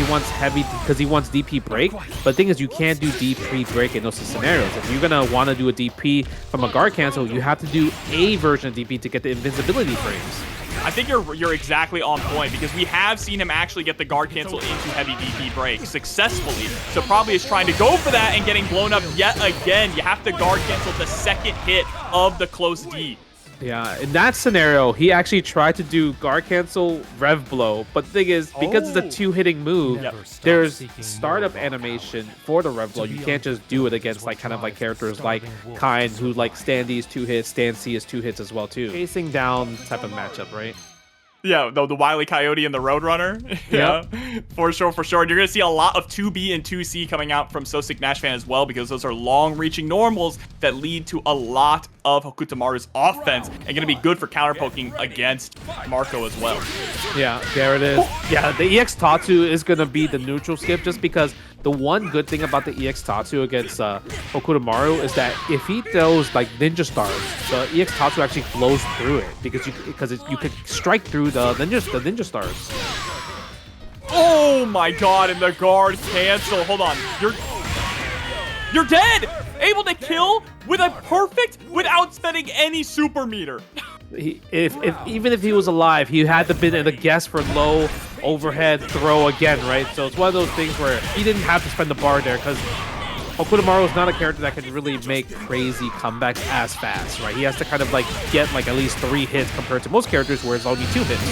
B: he wants DP break? But the thing is, you can't do DP break in those scenarios. If you're gonna want to do a DP from a guard cancel, you have to do a version of DP to get the invincibility frames.
A: I think you're exactly on point, because we have seen him actually get the guard cancel into heavy DP break successfully. So probably is trying to go for that and getting blown up yet again. You have to guard cancel the second hit of the close D.
B: Yeah, in that scenario, he actually tried to do guard cancel rev blow, but the thing is, because it's a two-hitting move, there's startup animation for the rev blow. You can't just do it against like kind of like characters like Kain, who like stand D is 2 hits, stand C is 2 hits as well too. Chasing down type of matchup, right?
A: Yeah, the Wile E. Coyote and the Roadrunner. Yeah, for sure, for sure. And you're going to see a lot of 2B and 2C coming out from SoSickNASHFAN as well, because those are long-reaching normals that lead to a lot of Hokutomaru's offense and going to be good for counter-poking against Marco as well.
B: Yeah, there it is. Yeah, the EX Tatsu is going to be the neutral skip, just because the one good thing about the EX Tatsu against Hokutomaru is that if he throws like ninja stars, the EX Tatsu actually flows through it, because you could strike through the ninja stars.
A: Oh my god, and the guard cancel. Hold on. You're dead! Able to kill with a perfect without spending any super meter.
B: Even if he was alive, he had to been in a guess for low overhead throw again, right? So it's one of those things where he didn't have to spend the bar there because Hokutomaru is not a character that can really make crazy comebacks as fast, right? He has to kind of like get like at least 3 hits compared to most characters where it's only 2 hits.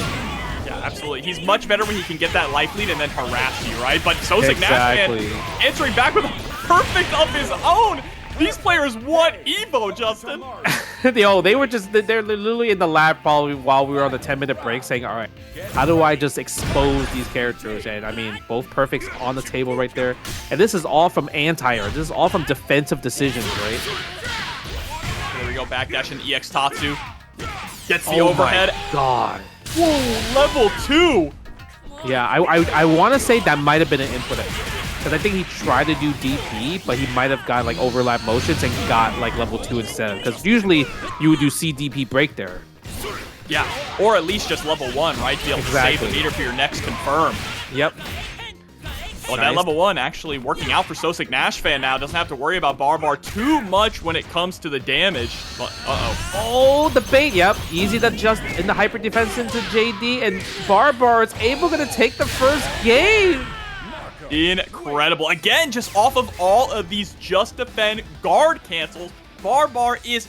A: Yeah, absolutely. He's much better when he can get that life lead and then harass you, right? But SoSickNASHFAN answering back with a perfect of his own. These players want Evo, Justin.
B: Yo, they're literally in the lab probably while we were on the 10-minute break saying, all right, how do I just expose these characters? And I mean, both perfects on the table right there. And this is all from anti-air. This is all from defensive decisions, right?
A: There we go, backdash and EX Tatsu. Gets the overhead.
B: Oh my god.
A: Whoa, level 2.
B: Yeah, I want to say that might have been an input. Because I think he tried to do DP, but he might have got like overlap motions and got like level 2 instead. Because usually you would do CDP break there.
A: Yeah, or at least just level 1, right? To be able to save the meter for your next confirm.
B: Yep.
A: Well, that level 1 actually working out for SoSickNASHFAN now. Doesn't have to worry about Bar too much when it comes to the damage. But,
B: Oh, the bait. Yep. Easy to adjust in the hyper defense into JD. And Bar is able to take the first game.
A: Incredible. Again, just off of all of these just defend guard cancels, Bar is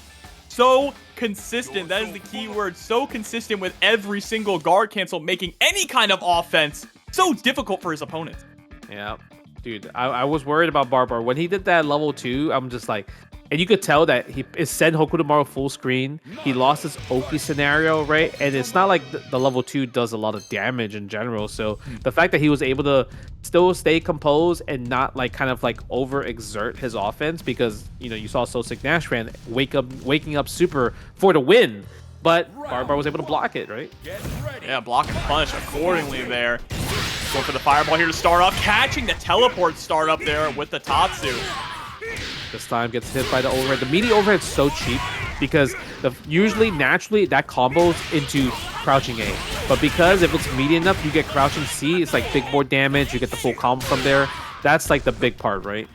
A: so consistent. That is the key word. So consistent with every single guard cancel, making any kind of offense so difficult for his opponents.
B: Yeah, dude, I was worried about Bar. When he did that level 2, I'm just like, and you could tell that he sent Hokutomaru full screen. He lost his Oki scenario, right? And it's not like the level 2 does a lot of damage in general. So the fact that he was able to still stay composed and not like kind of like overexert his offense, because you know you saw SoSickNASHFAN waking up super for the win, but Bar was able to block it, right?
A: Yeah, block and punish accordingly there. Going for the fireball here to start off, catching the teleport start up there with the Tatsu.
B: This time gets hit by the overhead. The meaty overhead is so cheap because usually naturally that combos into crouching A. But because if it's meaty enough, you get crouching C. It's like big board damage. You get the full combo from there. That's like the big part, right?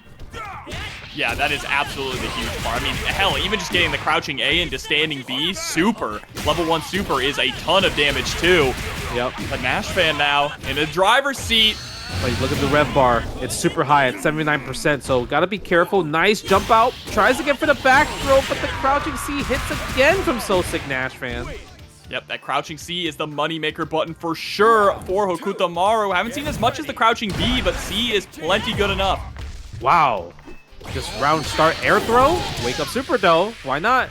A: Yeah, that is absolutely the huge part. I mean, hell, even just getting the crouching A into standing B, super. Level 1 super is a ton of damage too.
B: Yep.
A: But NASHFAN now in the driver's seat.
B: Like, look at the rev bar. It's super high at 79%, so gotta be careful. Nice jump out. Tries to get for the back throw, but the crouching C hits again from SoSickNASHFAN.
A: Yep, that crouching C is the moneymaker button for sure for Hokutomaru. Haven't seen as much as the crouching B, but C is plenty good enough.
B: Wow. Just round start air throw. Wake up super though. Why not?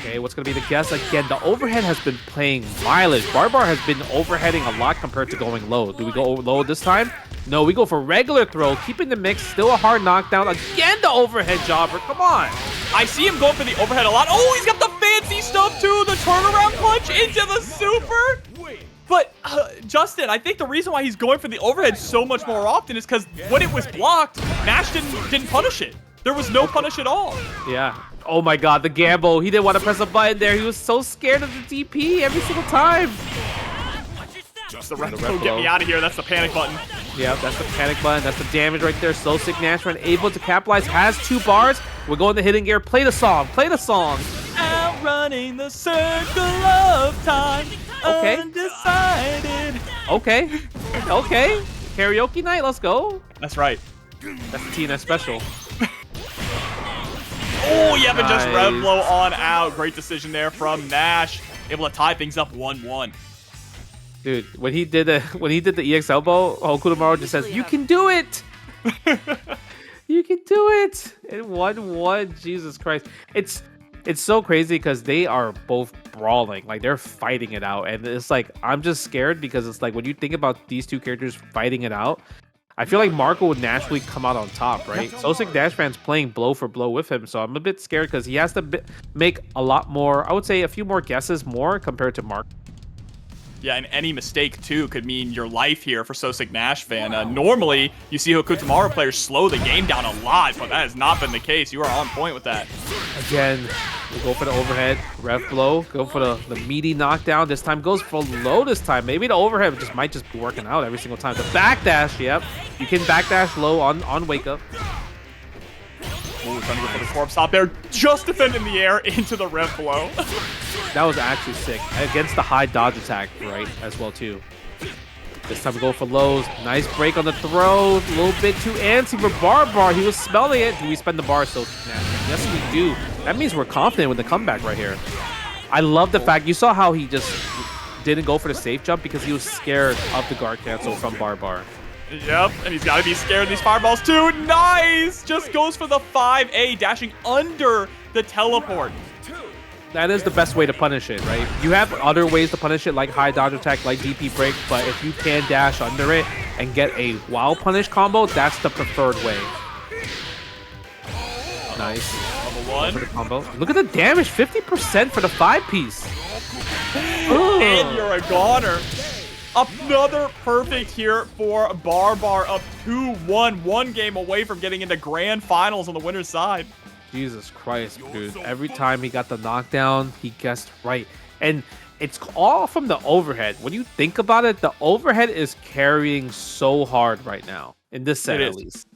B: Okay, what's going to be the guess? Again, the overhead has been playing mileage. Bar has been overheading a lot compared to going low. Do we go low this time? No, we go for regular throw. Keeping the mix. Still a hard knockdown. Again, the overhead jobber. Come on.
A: I see him going for the overhead a lot. Oh, he's got the fancy stuff too. The turnaround punch into the super. But, Justin, I think the reason why he's going for the overhead so much more often is because when it was blocked, Nash didn't punish it. There was no punish at all.
B: Yeah. Oh my god, the gamble. He didn't want to press a button there. He was so scared of the DP every single time.
A: Just the ref get me out of here. That's the panic button.
B: Yeah, that's the panic button. That's the damage right there. SoSickNASHFAN able to capitalize. Has 2 bars. We're going to hidden gear. Play the song. Play the song.
A: Outrunning the circle of time.
B: Okay.
A: Undecided.
B: Okay. Okay. Karaoke night. Let's go.
A: That's right.
B: That's the TNS special.
A: Oh, yeah, but just rev blow on out. Great decision there from Nash. Able to tie things up 1-1.
B: Dude, when he did the EX elbow, Hokutomaru just says, "You can do it." You can do it. In 1-1. Jesus Christ. It's so crazy because they are both brawling. Like, they're fighting it out. And it's like, I'm just scared because it's like, when you think about these two characters fighting it out, I feel like Marco would naturally come out on top, right? SoSickNASHFAN's playing blow for blow with him, so I'm a bit scared because he has to make a lot more, I would say a few more guesses more compared to Marco.
A: Yeah, and any mistake, too, could mean your life here for SoSickNASHFAN. Normally, you see Hokutomaru players slow the game down a lot, but that has not been the case. You are on point with that.
B: Again, We'll go for the overhead. Rev blow. Go for the meaty knockdown. This time goes for low this time. Maybe the overhead might just be working out every single time. The backdash, yep. You can backdash low on wake up.
A: Ooh, trying to go for the corpse stop there. Just defend in the air into the rev blow.
B: That was actually sick. Against the high dodge attack, right, as well, too. This time we go for lows. Nice break on the throw. A little bit too antsy for Bar. He was smelling it. Do we spend the bar so yes, we do. That means we're confident with the comeback right here. I love the fact you saw how he just didn't go for the safe jump because he was scared of the guard cancel from Bar.
A: Yep, and he's got to be scared of these fireballs too. Nice! Just goes for the 5A, dashing under the teleport.
B: That is the best way to punish it, right? You have other ways to punish it, like high dodge attack, like DP break, but if you can dash under it and get a wow punish combo, that's the preferred way. Nice.
A: Level 1.
B: For the combo. Look at the damage, 50% for the 5-piece.
A: And you're a goner. Another perfect here for Bar up 2-1. One game away from getting into grand finals on the winner's side.
B: Jesus Christ, dude. Every time he got the knockdown, he guessed right. And it's all from the overhead. When you think about it, the overhead is carrying so hard right now. In this set, at least.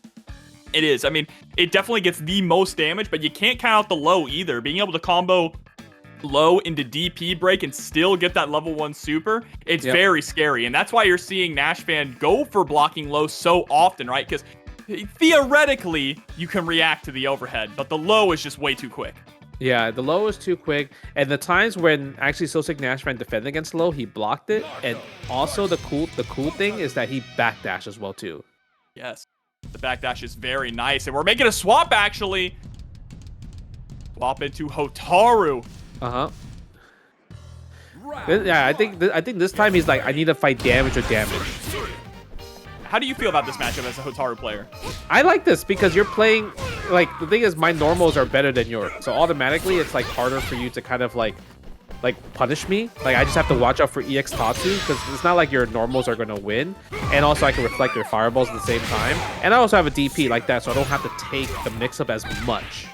A: It is. I mean, it definitely gets the most damage, but you can't count out the low either. Being able to combo low into DP break and still get that level 1 super, it's very scary. And that's why you're seeing NASHFAN go for blocking low so often, right? Because theoretically, you can react to the overhead, but the low is just way too quick.
B: Yeah, the low is too quick. And the times when actually SoSickNASHFAN defended against low, he blocked it. And also the cool thing is that he backdash as well too.
A: Yes, the backdash is very nice. And we're making a swap actually. Swap into Hotaru.
B: Yeah, I think this time he's like, I need to fight damage or damage.
A: How do you feel about this matchup as a Hotaru player?
B: I like this because you're playing, like, the thing is my normals are better than yours. So automatically it's like harder for you to kind of like punish me. Like I just have to watch out for EX Tatsu because it's not like your normals are going to win. And also I can reflect your fireballs at the same time. And I also have a DP like that, so I don't have to take the mix-up as much.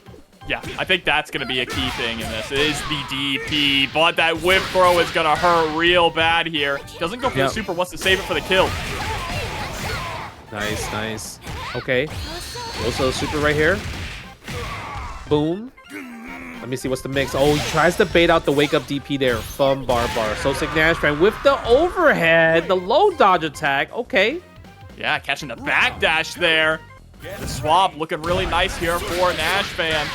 A: Yeah, I think that's going to be a key thing in this. It is the DP, but that whip throw is going to hurt real bad here. Doesn't go for the super, wants to save it for the kill.
B: Nice. Okay. Also super right here. Boom. Let me see what's the mix. Oh, he tries to bait out the wake up DP there from Bar. SoSickNASHFAN with the overhead, the low dodge attack. Okay.
A: Yeah, catching the backdash there. The swap looking really nice here for NASHFAN.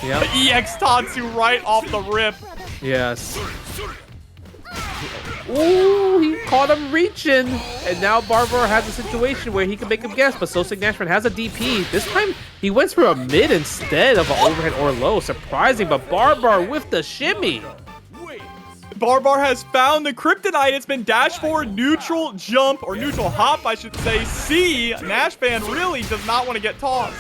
B: Yeah.
A: The EX Tatsu right off the rip.
B: Yes. Ooh, he caught him reaching. And now Bar has a situation where he can make him guess, but SoSickNASHFAN has a DP. This time, he went for a mid instead of an overhead or low. Surprising, but Bar with the shimmy.
A: Bar has found the kryptonite. It's been dash forward, neutral jump, or neutral hop, I should say. C. NASHFAN really does not want to get tossed.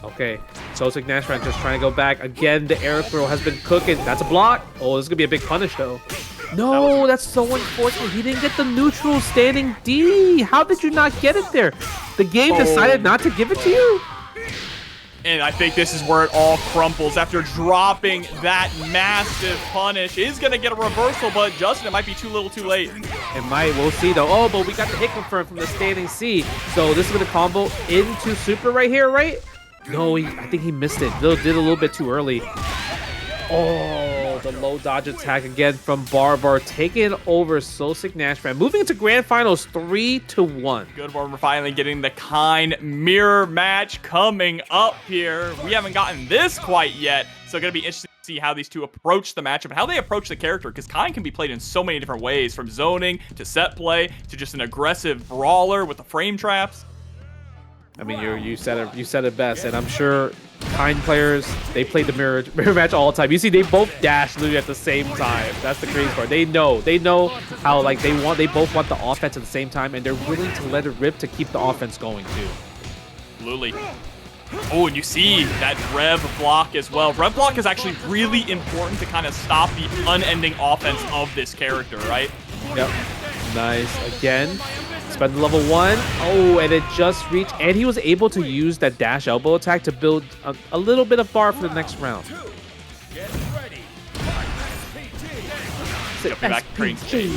B: Okay, SoSickNASHFAN just trying to go back. Again, the air throw has been cooking. That's a block. Oh, this is going to be a big punish, though. No, that's so unfortunate. He didn't get the neutral standing D. How did you not get it there? The game decided not to give it to you?
A: And I think this is where it all crumples after dropping that massive punish. Is going to get a reversal, but Justin, it might be too little too late.
B: It might. We'll see, though. Oh, but we got the hit confirmed from the standing C. So this is going to combo into super right here, right? No, I think he missed it. Did a little bit too early. Oh, the low dodge attack again from Bar taking over SoSickNASHFAN. Moving into grand finals 3-1.
A: Good one. We're finally getting the Kain mirror match coming up here. We haven't gotten this quite yet, so going to be interesting to see how these two approach the matchup and how they approach the character, because Kain can be played in so many different ways, from zoning to set play to just an aggressive brawler with the frame traps.
B: I mean, you said it best, and I'm sure Kain players, they play the mirror match all the time. You see, they both dash literally at the same time. That's the crazy part. They know how like they both want the offense at the same time, and they're willing to let it rip to keep the offense going too.
A: Absolutely. Oh, and you see that rev block as well. Rev block is actually really important to kind of stop the unending offense of this character, right?
B: Yep. Nice. Again. Spend the level 1. Oh, and it just reached. And he was able to use that dash elbow attack to build a little bit of bar for the next round.
A: Jumping back, Crane's J.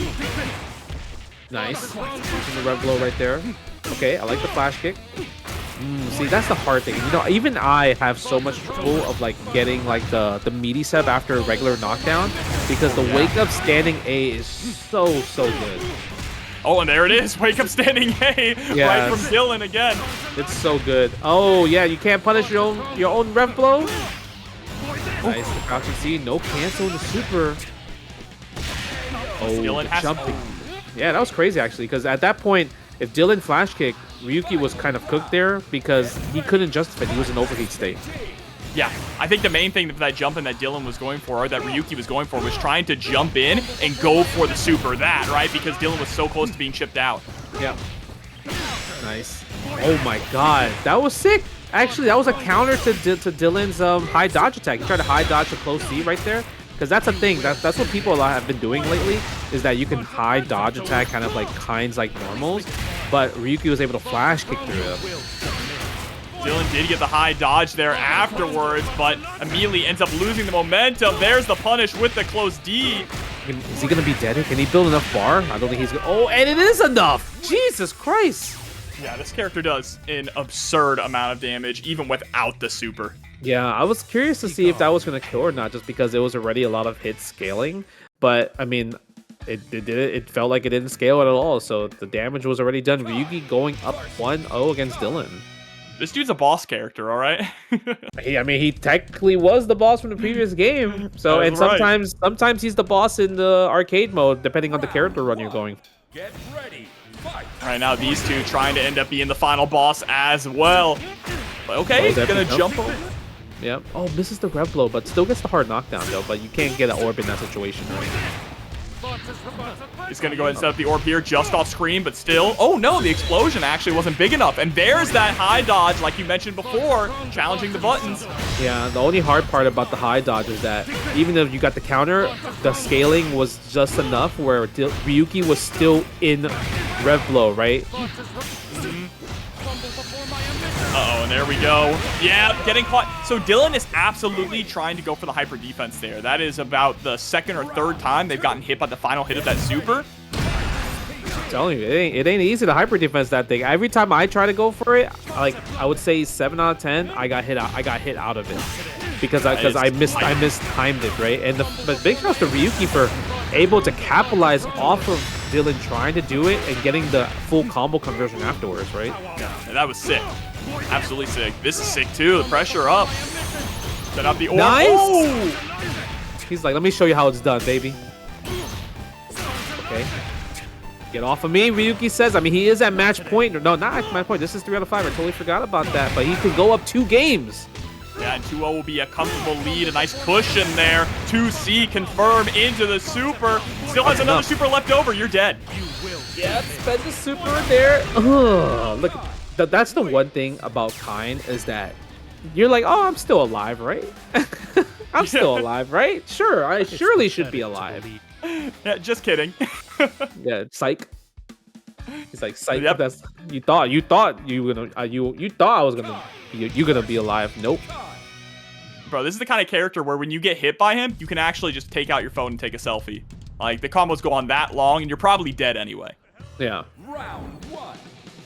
B: Nice. Using the red blow right there. Okay, I like the flash kick. See, that's the hard thing. You know, even I have so much trouble of like getting like the meaty sub after a regular knockdown because the wake up standing A is so good.
A: Oh, and there it is. Wake up standing A right from Dyln again.
B: It's so good. Oh yeah, you can't punish your own rev blow. Nice, the crouching C, no cancel in the super. Oh,
A: Dyln has
B: jumping. Yeah, that was crazy actually, because at that point, if Dyln flash kicked, Ryuki was kind of cooked there because he couldn't justify it. He was in overheat state.
A: Yeah, I think the main thing for that jump in that Dyln was going for, or that Ryuki was going for, was trying to jump in and go for the super, right? Because Dyln was so close to being chipped out.
B: Yep. Nice. Oh my god, that was sick. Actually, that was a counter to Dyln's high dodge attack. He tried to high dodge a close C right there. Because that's a thing. That's what people have been doing lately, is that you can high dodge attack kind of like Kain's like normals. But Ryuki was able to flash kick through it.
A: Dyln did get the high dodge there afterwards, but immediately ends up losing the momentum. There's the punish with the close D.
B: Is he going to be dead? Can he build enough bar? I don't think he's going to. Oh, and it is enough! Jesus Christ!
A: Yeah, this character does an absurd amount of damage, even without the super.
B: Yeah, I was curious to see if that was going to kill or not, just because it was already a lot of hits scaling. But, I mean, it felt like it didn't scale at all, so the damage was already done. Ryuki going up 1-0 against Dyln.
A: This dude's a boss character, all right?
B: He technically was the boss from the previous game. So, and sometimes he's the boss in the arcade mode, depending on the character run you're going.
C: Get ready. Fight.
A: All right, now these two trying to end up being the final boss as well. But okay, he's going to jump over.
B: Yep. Oh, misses the rev blow, but still gets the hard knockdown, though. But you can't get an orb in that situation, right?
A: He's going to go ahead and set up the orb here just off screen, but still. Oh, no, the explosion actually wasn't big enough. And there's that high dodge, like you mentioned before, challenging the buttons.
B: Yeah, the only hard part about the high dodge is that even if you got the counter, the scaling was just enough where Ryuki was still in rev blow, right?
A: Uh-oh, and there we go. Yeah, getting caught. So Dyln is absolutely trying to go for the hyper defense there. That is about the second or third time they've gotten hit by the final hit of that super.
B: I'm telling you, it ain't easy to hyper defense that thing. Every time I try to go for it, like I would say 7 out of 10, I got hit out of it because I mistimed it, right? And but big shout to Ryuki for able to capitalize off of Dyln trying to do it and getting the full combo conversion afterwards, right?
A: Yeah, that was sick. Absolutely sick. This is sick too. The pressure up. Set up the orb.
B: Nice.
A: Oh!
B: He's like, let me show you how it's done, baby. Okay. Get off of me, Ryuki says. I mean, he is at match point. No, not at match point. This is 3 out of 5. I totally forgot about that. But he could go up 2 games.
A: Yeah, and 2-0 will be a comfortable lead. A nice cushion there. 2C confirm into the super. Still has another super left over. You're dead.
B: Yeah, spend the super there. Ugh, look, that's the one thing about Kain is that you're like, oh, I'm still alive, right? I'm still alive, right? Sure, I surely should be alive.
A: Yeah, just kidding.
B: Yeah, psych. He's like, psych.
A: Yep.
B: That's you thought you were gonna you thought I was gonna you gonna be alive. Nope.
A: Bro, this is the kind of character where when you get hit by him, you can actually just take out your phone and take a selfie. Like the combos go on that long, and you're probably dead anyway.
B: Yeah.
C: Round 1.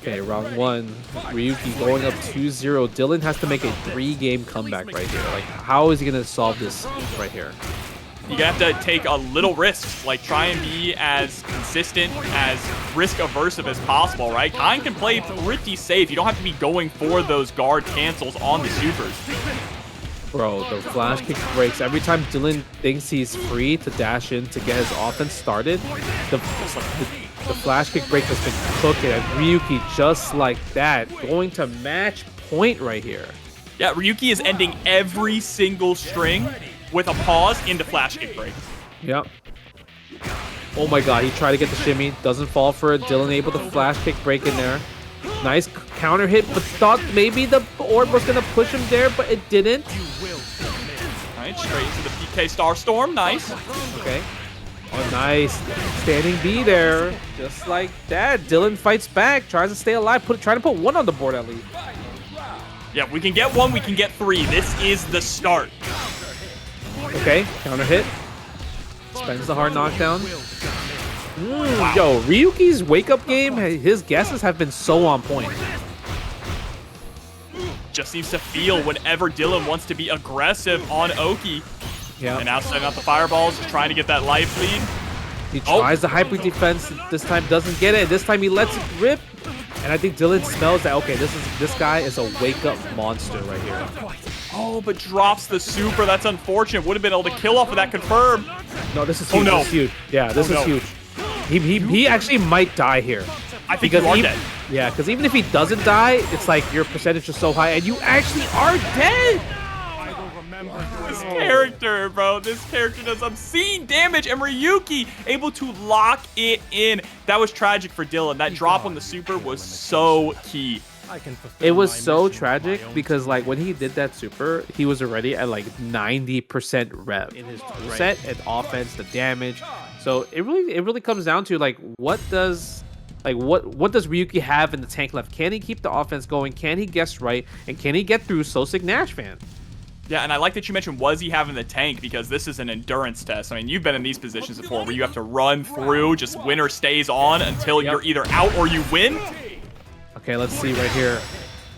B: Okay, round 1. Ryuki going up 2-0. Dyln has to make a 3-game comeback right here. Like, how is he gonna solve this right here?
A: You're gonna have to take a little risk, like try and be as consistent, as risk aversive as possible, right? Kain can play pretty safe. You don't have to be going for those guard cancels on the supers.
B: Bro, the flash kick breaks. Every time Dyln thinks he's free to dash in to get his offense started, the flash kick break has been cooking, and Ryuki just like that, going to match point right here.
A: Yeah, Ryuki is ending every single string with a pause into flash kick break.
B: Yep. Oh my god, he tried to get the shimmy, doesn't fall for it. Dyln able to flash kick break in there. Nice counter hit, but thought maybe the orb was gonna push him there, but it didn't.
A: Right, straight into the PK Star Storm. Nice.
B: Okay. Oh, nice. Standing B there. Just like that. Dyln fights back, tries to stay alive, try to put 1 on the board at least.
A: Yeah, if we can get 1, we can get 3. This is the start.
B: Okay, counter hit. Spends the hard knockdown. Yo, Ryuki's wake-up game, his guesses have been so on point.
A: Just seems to feel whenever Dyln wants to be aggressive on Oki.
B: Yeah.
A: And now setting out the fireballs, just trying to get that life lead.
B: He tries the hyper defense. This time doesn't get it. This time he lets it rip. And I think Dyln smells that. Okay, this guy is a wake-up monster right here.
A: Oh, but drops the super. That's unfortunate. Would have been able to kill off of that confirm.
B: No, this is huge.
A: Oh, no.
B: This is huge. Yeah, this is huge. He actually might die here.
A: I think you are dead.
B: Yeah, because even if he doesn't die, it's like your percentage is so high, and you actually are dead.
A: This character, bro. This character does obscene damage, and Ryuki able to lock it in. That was tragic for Dyln. That drop on the super was so key.
B: It was so tragic because like when he did that super, he was already at like 90% rev in his tool set and offense, the damage. So it really comes down to like what does Ryuki have in the tank left? Can he keep the offense going? Can he guess right? And can he get through SoSickNASHFAN?
A: Yeah, and I like that you mentioned, was he having the tank? Because this is an endurance test. I mean, you've been in these positions before where you have to run through, just winner stays on until you're either out or you win.
B: Okay, let's see right here.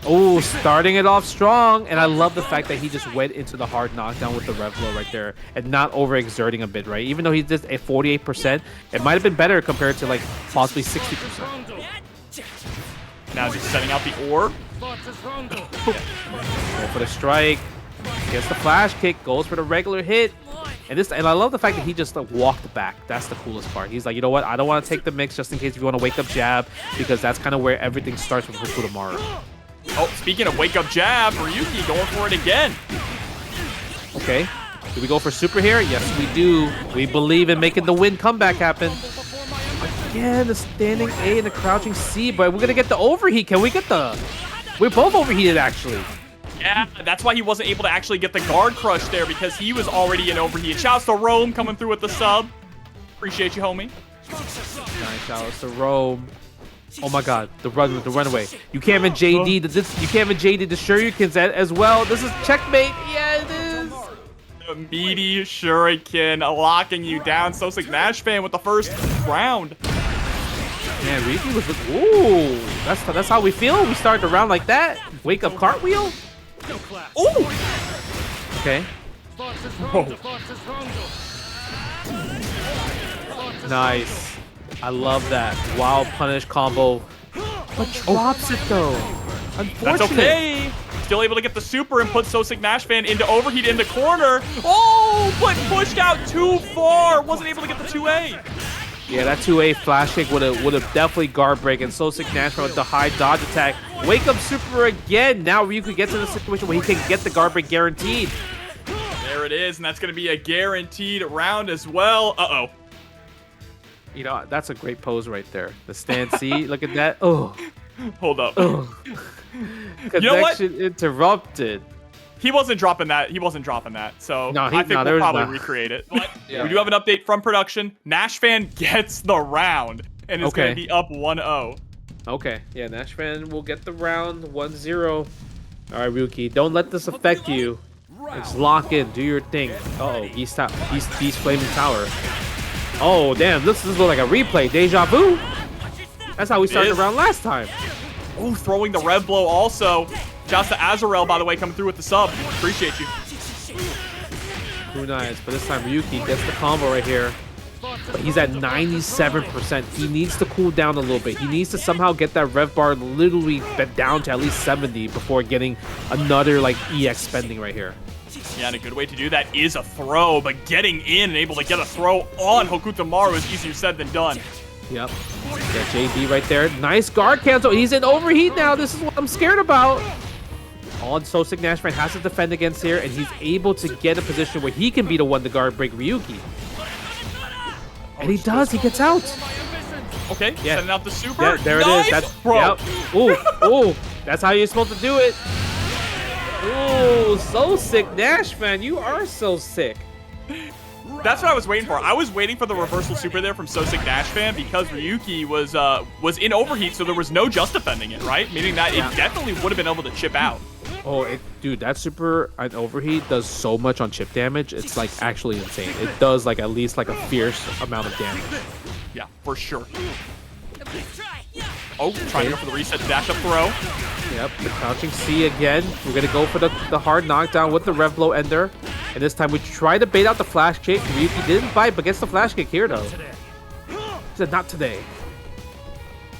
B: Oh, starting it off strong. And I love the fact that he just went into the hard knockdown with the rev low right there and not overexerting a bit, right? Even though he did a 48%, it might have been better compared to like possibly 60%.
A: Now just setting out the orb.
B: Go for the strike. Gets the flash kick, goes for the regular hit. And I love the fact that he just walked back. That's the coolest part. He's like, you know what? I don't want to take the mix just in case you want to wake up jab, because that's kind of where everything starts with Hokutomaru.
A: Oh, speaking of wake up jab, Ryuki going for it again.
B: Okay. Do we go for super here? Yes, we do. We believe in making the win comeback happen. Again, the standing A and the crouching C, but we're going to get the overheat. Can we get the... We're both overheated, actually.
A: Yeah, that's why he wasn't able to actually get the guard crush there, because he was already in overheat. Shouts to Rome coming through with the sub. Appreciate you, homie.
B: Nice, shouts to Rome. Oh my God, the runaway. You can't even JD you can't even JD the Shurikens as well. This is checkmate. Yeah, it is.
A: The meaty Shuriken locking you down. SoSickNASHFAN with the first round.
B: Man, Ryuki was ooh, that's how we feel. We started the round like that. Wake up cartwheel. Ooh. Okay.
A: Whoa.
B: Nice. I love that. Wild punish combo. But drops it though. Unfortunate.
A: That's okay. Still able to get the super and put SoSickNASHFAN into overheat in the corner. Oh, but pushed out too far. Wasn't able to get the 2A.
B: Yeah, that 2A flash kick would have definitely guard break, and SoSickNASHFAN with the high dodge attack. Wake up super again. Now Ryuki gets in a situation where he can get the guard break guaranteed.
A: There it is, and that's going to be a guaranteed round as well. Uh-oh.
B: You know, that's a great pose right there. The stand C, look at that. Oh.
A: Hold up.
B: Oh. Connection
A: know what?
B: interrupted.
A: He wasn't dropping that. He wasn't dropping that. So
B: no,
A: I think we'll probably recreate it. But we do have an update from production. NASHFAN gets the round and is going to be up 1-0.
B: Okay. Yeah, NASHFAN will get the round 1-0. All right, Ryuki, don't let this affect you. Just lock in. Do your thing. Uh-oh. He's Flaming Tower. Oh, damn. This looks like a replay. Deja vu. That's how we started the round last time.
A: Oh, throwing the rev blow also. Shouts to Azarel, by the way, coming through with the sub. Appreciate you.
B: Who knows? But this time Ryuki gets the combo right here. But he's at 97%. He needs to cool down a little bit. He needs to somehow get that rev bar literally down to at least 70 before getting another like EX spending right here.
A: Yeah, and a good way to do that is a throw, but getting in and able to get a throw on Hokutomaru is easier said than done.
B: Yep. Got JD right there. Nice guard cancel. He's in overheat now. This is what I'm scared about. All SoSickNASHFAN has to defend against here, and he's able to get a position where he can be the one to guard break Ryuki. And he does. He gets out.
A: Okay,
B: yeah.
A: Sending out the super.
B: Yeah, there
A: nice,
B: it is. That's,
A: bro.
B: Yep. Ooh, ooh. That's how you're supposed to do it. Ooh, SoSickNASHFAN. You are so sick.
A: That's what I was waiting for. I was waiting for the reversal super there from SoSickNASHFAN because Ryuki was in overheat, so there was no just defending it, right? Meaning that it definitely would have been able to chip out.
B: Oh, dude, that super and overheat does so much on chip damage. It's like actually insane. It does like at least like a fierce amount of damage.
A: Yeah, for sure. Oh, trying to go for the reset dash up throw.
B: Yep, the crouching C again. We're gonna go for the hard knockdown with the rev blow ender. And this time we try to bait out the flash kick. Ryuki didn't bite, but gets the flash kick here though. He said not today.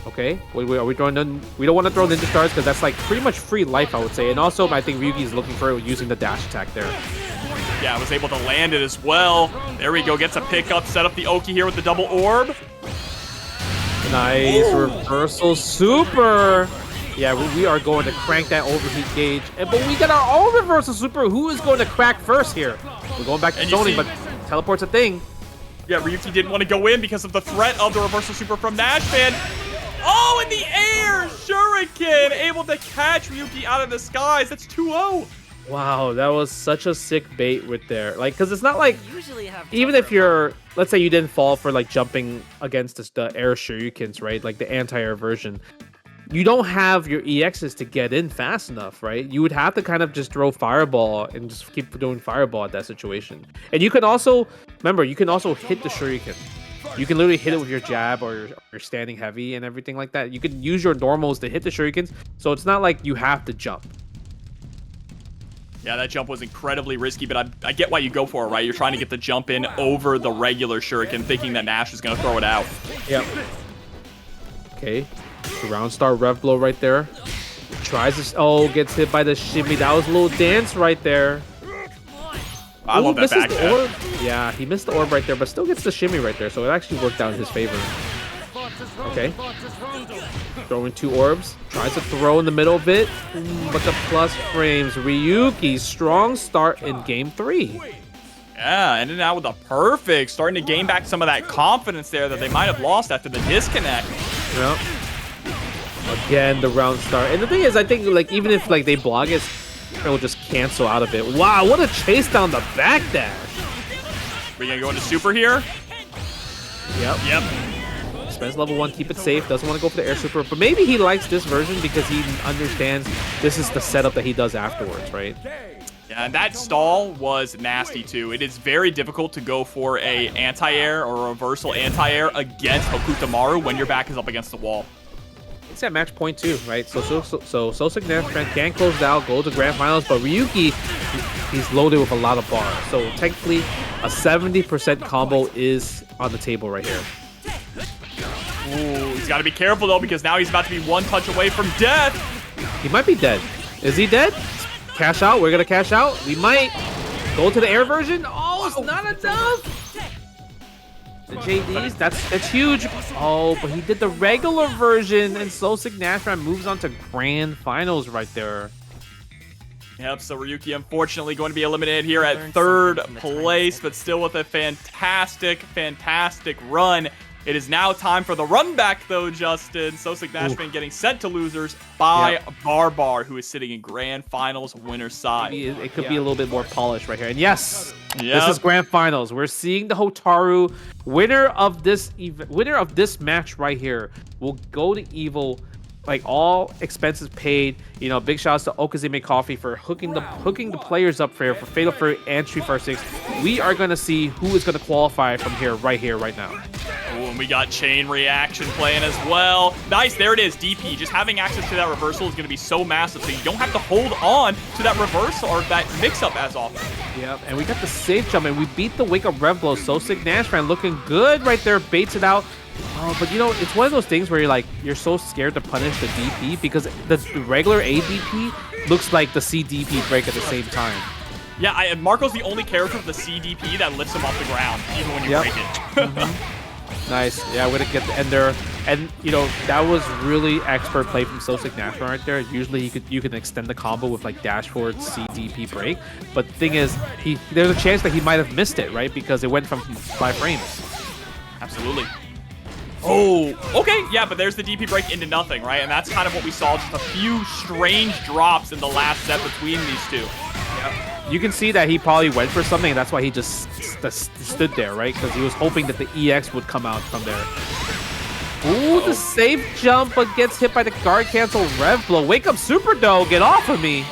B: Okay, are we throwing in? We don't want to throw Ninja Stars because that's like pretty much free life, I would say. And also, I think Ryuki is looking for using the dash attack there.
A: Yeah, was able to land it as well. There we go, gets a pickup, set up the Oki here with the double orb.
B: Nice reversal super. Yeah, we are going to crank that overheat gauge. But we got our own reversal super. Who is going to crack first here? We're going back to Sony, but teleport's a thing.
A: Yeah, Ryuki didn't want to go in because of the threat of the reversal super from Nashfan. Oh, in the air! Shuriken able to catch Ryuki out of the skies. That's 2-0.
B: Wow, that was such a sick bait with there. Like, because it's not like, even if you're, let's say you didn't fall for like jumping against the air shurikens, right? Like the anti-air version. You don't have your EXs to get in fast enough, right? You would have to kind of just throw fireball and just keep doing fireball at that situation. And you can also, remember, you can also hit the shuriken. You can literally hit it with your jab or your standing heavy and everything like that. You can use your normals to hit the shurikens, so it's not like you have to jump.
A: Yeah, that jump was incredibly risky, but I get why you go for it, right? You're trying to get the jump in over the regular shuriken, thinking that Nash is going to throw it out.
B: Yep. Okay. Round star rev blow right there. Tries to... Oh, gets hit by the shimmy. That was a little dance right there.
A: I love that back
B: orb. Yeah, he missed the orb right there, but still gets the shimmy right there, so it actually worked out in his favor. Okay. Throwing 2 orbs. Tries to throw in the middle of it, but the plus frames. Ryuki, strong start in game 3.
A: Yeah, ending out with a perfect. Starting to gain back some of that confidence there that they might have lost after the disconnect.
B: Yep. Again, the round start. And the thing is, I think like even if like they block it, it'll just cancel out of it. Wow, what a chase down the back dash.
A: We gonna go into super here? Yep.
B: Spends level 1, keep it safe, doesn't want to go for the air super, but maybe he likes this version because he understands this is the setup that he does afterwards, right?
A: Yeah, and that stall was nasty too. It is very difficult to go for a anti-air or a reversal anti-air against Hokutomaru when your back is up against the wall.
B: It's at match point 2, right? So SoSickNASHFAN can close it out, go to grand finals, but Ryuki, he's loaded with a lot of bars. So technically, a 70% combo is on the table right here.
A: Ooh, he's got to be careful though, because now he's about to be one punch away from death.
B: He might be dead. Is he dead? Cash out. We're gonna cash out. We might go to the air version. Oh, it's not enough. The JDs, that's huge. Oh, but he did the regular version, and SoSickNASHFAN moves on to grand finals right there.
A: Yep, so Ryuki unfortunately going to be eliminated here at 3rd place, but still with a fantastic run. It is now time for the run back, though, Justin. SoSickNASHFAN getting sent to losers by Barbar, who is sitting in grand finals winner's side.
B: It could be a little bit more polished right here. And yes, this is grand finals. We're seeing the Hotaru winner of this match right here will go to Evo. Like all expenses paid. You know, big shouts to Okazime Coffee for hooking the players up for Fatal Fury and Street Fighter 6. We are gonna see who is gonna qualify from here, right now.
A: Oh, and we got chain reaction playing as well. Nice, there it is. DP. Just having access to that reversal is gonna be so massive, so you don't have to hold on to that reversal or that mix-up as often.
B: Yep, and we got the safe jump, and we beat the wake up rev blow. SoSickNASHFAN looking good right there, baits it out. Oh, but you know, it's one of those things where you're so scared to punish the DP because the regular ADP looks like the CDP break at the same time.
A: Yeah, and Marco's the only character with the CDP that lifts him off the ground, even when you break it.
B: Nice. Yeah, we're gonna get the ender. And you know, that was really expert play from SoSickNASHFAN right there. Usually you can extend the combo with like dash forward CDP break. But the thing is, there's a chance that he might have missed it, right? Because it went from 5 frames.
A: Absolutely. Oh, okay, yeah, but there's the DP break into nothing, right? And that's kind of what we saw, just a few strange drops in the last set between these two.
B: Yep. You can see that he probably went for something, and that's why he just stood there, right? Because he was hoping that the EX would come out from there. Ooh, the safe jump, but gets hit by the guard cancel rev blow. Wake up, Super Doe, get off of me.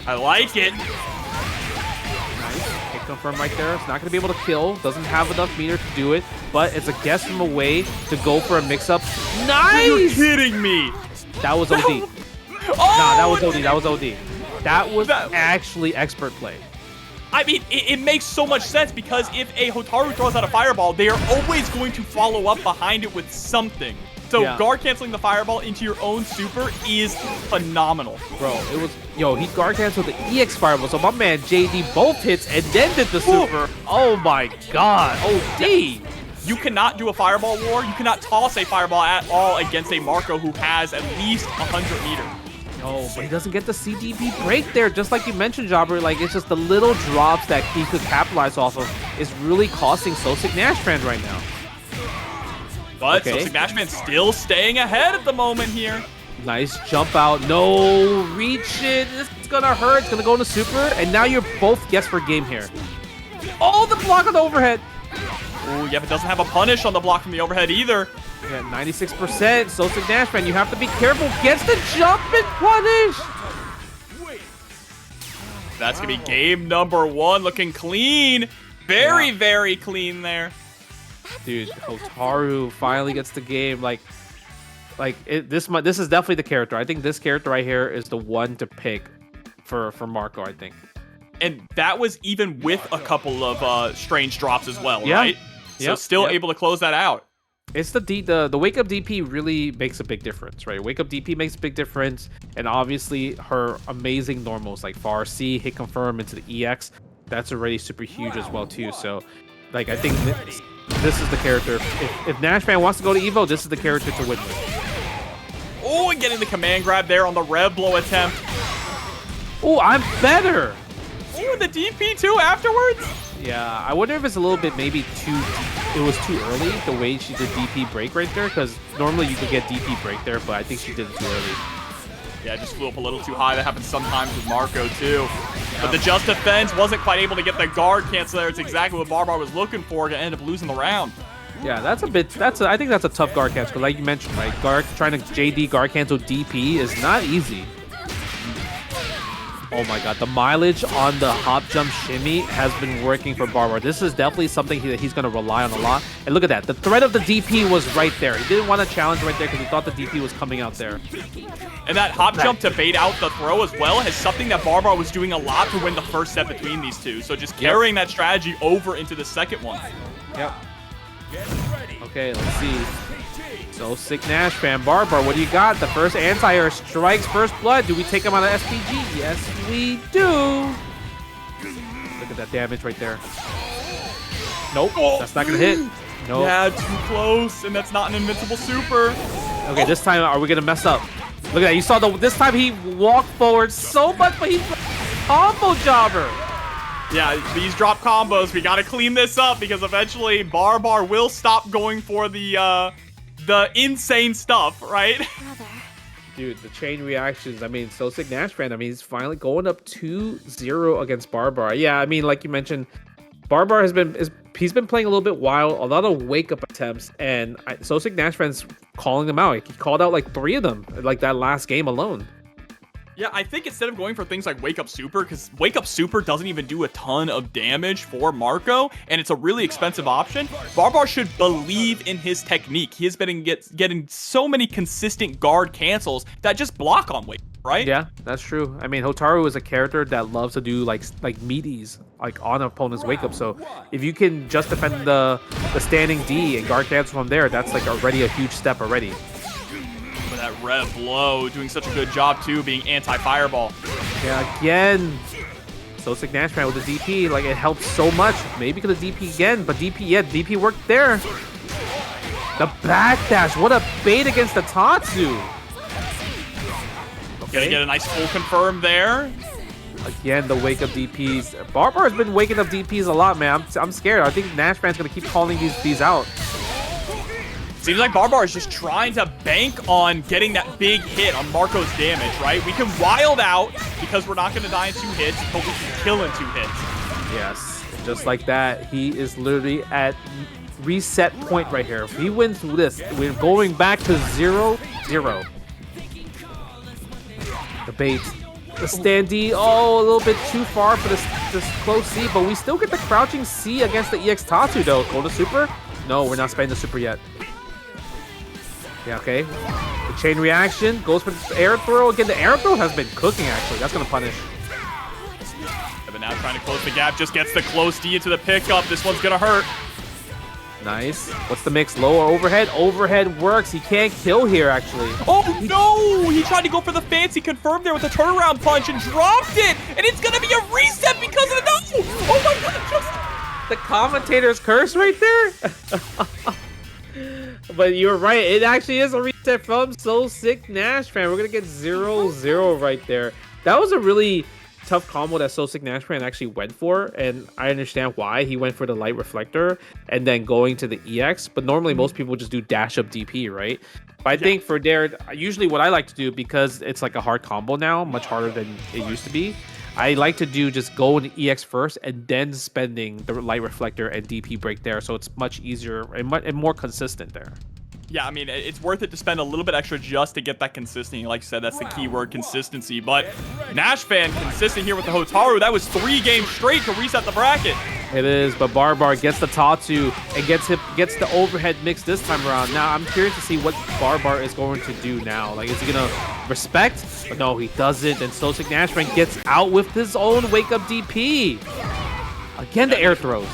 A: I like it.
B: Nice. Hit confirm right there. It's not going to be able to kill. Doesn't have enough meter to do it, but it's a guess from away to go for a mix-up. Nice!
A: You're kidding me.
B: That was OD.
A: Oh,
B: Nah, that was OD. That was OD. That was actually expert play.
A: I mean, it makes so much sense because if a Hotaru throws out a fireball, they are always going to follow up behind it with something. So guard canceling the fireball into your own super is phenomenal.
B: Bro, it was, yo, he guard canceled the EX fireball. So my man JD both hits and then did the super. Oh my God, OD.
A: You cannot do a fireball war. You cannot toss a fireball at all against a Marco who has at least 100 meter.
B: No, but he doesn't get the CDB break there. Just like you mentioned, Jobber, like it's just the little drops that he could capitalize off of is really costing SoSickNASHFAN right now.
A: But SoSickNASHFAN still staying ahead at the moment here.
B: Nice jump out. No, reach it. It's gonna hurt. It's gonna go into super. And now you're both guess for game here. Oh, the block on the overhead.
A: Oh, yeah, but doesn't have a punish on the block from the overhead either.
B: Yeah, 96%. SoSickNASHFAN, you have to be careful. Gets the jump and punish.
A: That's going to be game number 1. Looking clean. Very, very clean there.
B: Dude, Hotaru finally gets the game. This is definitely the character. I think this character right here is the one to pick for Marco, I think.
A: And that was even with a couple of strange drops as well, right? So still able to close that out.
B: It's the wake up DP really makes a big difference, right? Wake up DP makes a big difference, and obviously her amazing normals like Far C, hit confirm into the EX, that's already super huge as well too. So, like I think this is the character. If NASHFAN wants to go to Evo, this is the character to win with.
A: Oh, and getting the command grab there on the rev blow attempt.
B: Oh, I'm better.
A: Oh, the DP too afterwards.
B: Yeah, I wonder if it's a little bit maybe it was too early the way she did DP break right there, because normally you could get DP break there, but I think she did it too early.
A: Yeah, just flew up a little too high. That happens sometimes with Marco too. But the just defense wasn't quite able to get the guard cancel there. It's exactly what Barbar was looking for. Gonna end up losing the round.
B: Yeah, I think that's a tough guard cancel, because like you mentioned, right? Trying to JD guard cancel DP is not easy. Oh my God, the mileage on the hop jump shimmy has been working for Barbar. This is definitely something that he's going to rely on a lot. And look at that. The threat of the DP was right there. He didn't want to challenge right there because he thought the DP was coming out there.
A: And that hop jump to bait out the throw as well is something that Barbar was doing a lot to win the first set between these two. So just carrying that strategy over into the second one.
B: Yep. Okay, let's see. SoSickNASHFAN, Barbar, what do you got? The first anti-air strikes first blood. Do we take him out of SPG? Yes, we do. Look at that damage right there. Nope, that's not gonna hit. Nope.
A: Yeah, too close, and that's not an invincible super.
B: Okay, this time, are we gonna mess up? Look at that, you saw this time he walked forward so much, but he's combo jobber.
A: Yeah, these drop combos, we gotta clean this up because eventually Barbar will stop going for the insane stuff, right?
B: Dude, the chain reactions, I mean, SoSickNASHFAN, I mean, he's finally going up 2-0 against Barbar. Yeah, I mean, like you mentioned, Barbar he's been playing a little bit wild, a lot of wake-up attempts, and SoSickNASHFAN's calling them out. He called out like 3 of them, like that last game alone.
A: Yeah, I think instead of going for things like Wake Up Super, because Wake Up Super doesn't even do a ton of damage for Marco, and it's a really expensive option, Barbar should believe in his technique. He has been getting so many consistent guard cancels that just block on Wake, right?
B: Yeah, that's true. I mean, Hotaru is a character that loves to do like meaties, like on opponent's Wake Up, so if you can just defend the standing D and guard cancel from there, that's like already a huge step already.
A: That rev blow doing such a good job too, being anti-fireball.
B: Yeah, again, SoSickNASHFAN with the DP, like it helps so much. Maybe could have DP again, but DP worked there. The backdash, what a bait against the Tatsu.
A: Okay. Gonna get a nice full confirm there.
B: Again, the wake up DPs. Barbar has been waking up DPs a lot, man. I'm scared. I think NASHFAN's gonna keep calling these out.
A: Seems like Barbar is just trying to bank on getting that big hit on Marco's damage, right? We can wild out because we're not going to die in 2 hits, but we can kill in 2 hits.
B: Yes, just like that. He is literally at reset point right here. If he wins this, we're going back to 0-0. The bait. The standee, oh, a little bit too far for this close C, but we still get the crouching C against the EX Tatsu though. Go to super? No, we're not spending the super yet. Yeah, okay. The chain reaction goes for the air throw. Again, the air throw has been cooking actually. That's gonna punish.
A: Yeah, but now trying to close the gap, just gets the close D into the pickup. This one's gonna hurt.
B: Nice. What's the mix? Lower overhead? Overhead works. He can't kill here, actually.
A: Oh, no! He tried to go for the fancy confirm there with a turnaround punch and dropped it! And it's gonna be a reset because of the no! Oh my god, just...
B: The commentator's curse right there? But you're right. It actually is a reset from SoSickNASHFAN. We're gonna get 0-0 right there. That was a really tough combo that SoSickNASHFAN actually went for, and I understand why he went for the light reflector and then going to the EX, but normally most people just do dash up DP, right? But I think for there, usually what I like to do, because it's like a hard combo now, much harder than it used to be, I like to do just go in EX first and then spending the light reflector and DP break there, so it's much easier and more consistent there.
A: Yeah, I mean, it's worth it to spend a little bit extra just to get that consistency. Like you said, that's the key word, consistency. But NASHFAN consistent here with the Hotaru. That was 3 games straight to reset the bracket.
B: It is, but Barbar gets the Tatsu and gets the overhead mix this time around. Now, I'm curious to see what Barbar is going to do now. Like, is he going to respect? But no, he doesn't. And SoSickNASHFAN gets out with his own wake-up DP. Again, the air throws.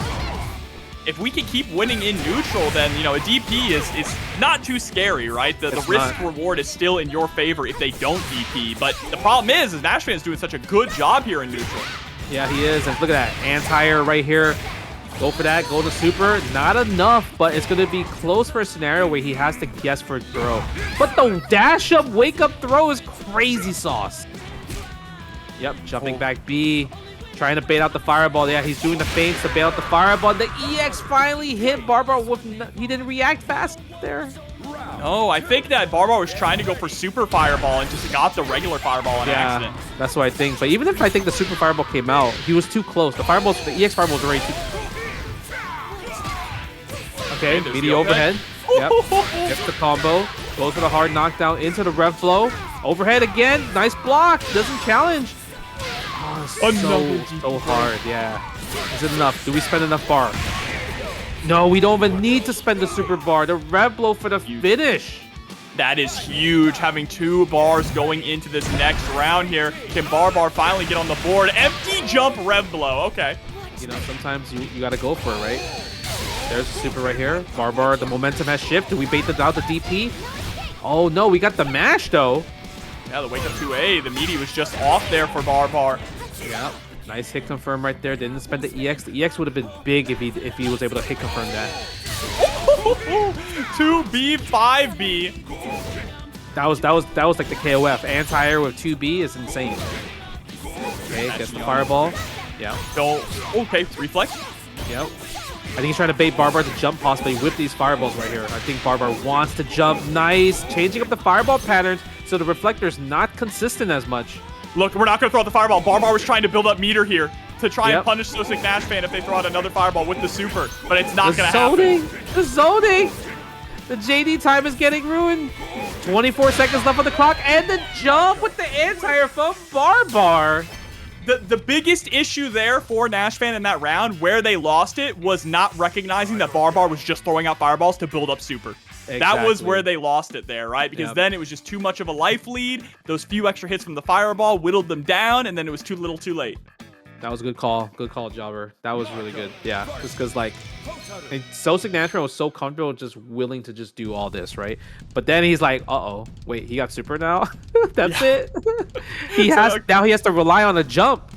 A: If we can keep winning in neutral, then, you know, a DP is not too scary, right? The risk reward is still in your favor if they don't DP. But the problem is NASHFAN is doing such a good job here in neutral.
B: Yeah, he is. And look at that. Anti-air right here. Go for that. Go to super. Not enough, but it's going to be close for a scenario where he has to guess for a throw. But the dash up, wake up throw is crazy sauce. Yep, jumping back B. Trying to bait out the fireball. Yeah, he's doing the feints to bait out the fireball. The EX finally hit Barbar. He didn't react fast there.
A: No, I think that Barbar was trying to go for super fireball and just got the regular fireball on accident.
B: That's what I think. But even if I think the super fireball came out, he was too close. The EX fireball was already too... Okay, meaty overhead. Yep. Gets the combo. Goes for the hard knockdown into the rev flow. Overhead again. Nice block. Doesn't challenge. Oh, so hard, yeah. Is it enough? Do we spend enough bar? No, we don't even need to spend the super bar. The rev blow for the finish.
A: That is huge, having 2 bars going into this next round here. Can Barbar finally get on the board? Empty jump rev blow, okay.
B: You know, sometimes you gotta go for it, right? There's the super right here. Barbar, the momentum has shifted. Do we bait out the DP? Oh no, we got the mash though.
A: Yeah, the wake up 2A, the meaty was just off there for Barbar.
B: Yeah, nice hit confirm right there. Didn't spend the EX. The EX would have been big if he was able to hit confirm that.
A: 2B, 5B.
B: That was like the KOF. Anti-air with 2B is insane. Okay, gets the fireball. Yeah.
A: Okay, reflex.
B: Yep. I think he's trying to bait Barbar to jump possibly with these fireballs right here. I think Barbar wants to jump. Nice. Changing up the fireball patterns so the reflector's not consistent as much.
A: Look, we're not going to throw out the fireball. Barbar was trying to build up meter here to try and punish SoSickNASHFAN if they throw out another fireball with the super. But it's not going to happen.
B: The zoning! The JD time is getting ruined. 24 seconds left on the clock. And the jump with the anti-air from Barbar.
A: The biggest issue there for NASHFAN in that round, where they lost it, was not recognizing that Barbar was just throwing out fireballs to build up super. Exactly. That was where they lost it there, right? Because then it was just too much of a life lead. Those few extra hits from the fireball whittled them down, and then it was too little too late.
B: That was a good call. Good call, Jobber. That was really good. Yeah, just because, like, SoSickNASHFAN was so comfortable just willing to just do all this, right? But then he's like, uh-oh, wait, he got super now? That's it? Now he has to rely on a jump.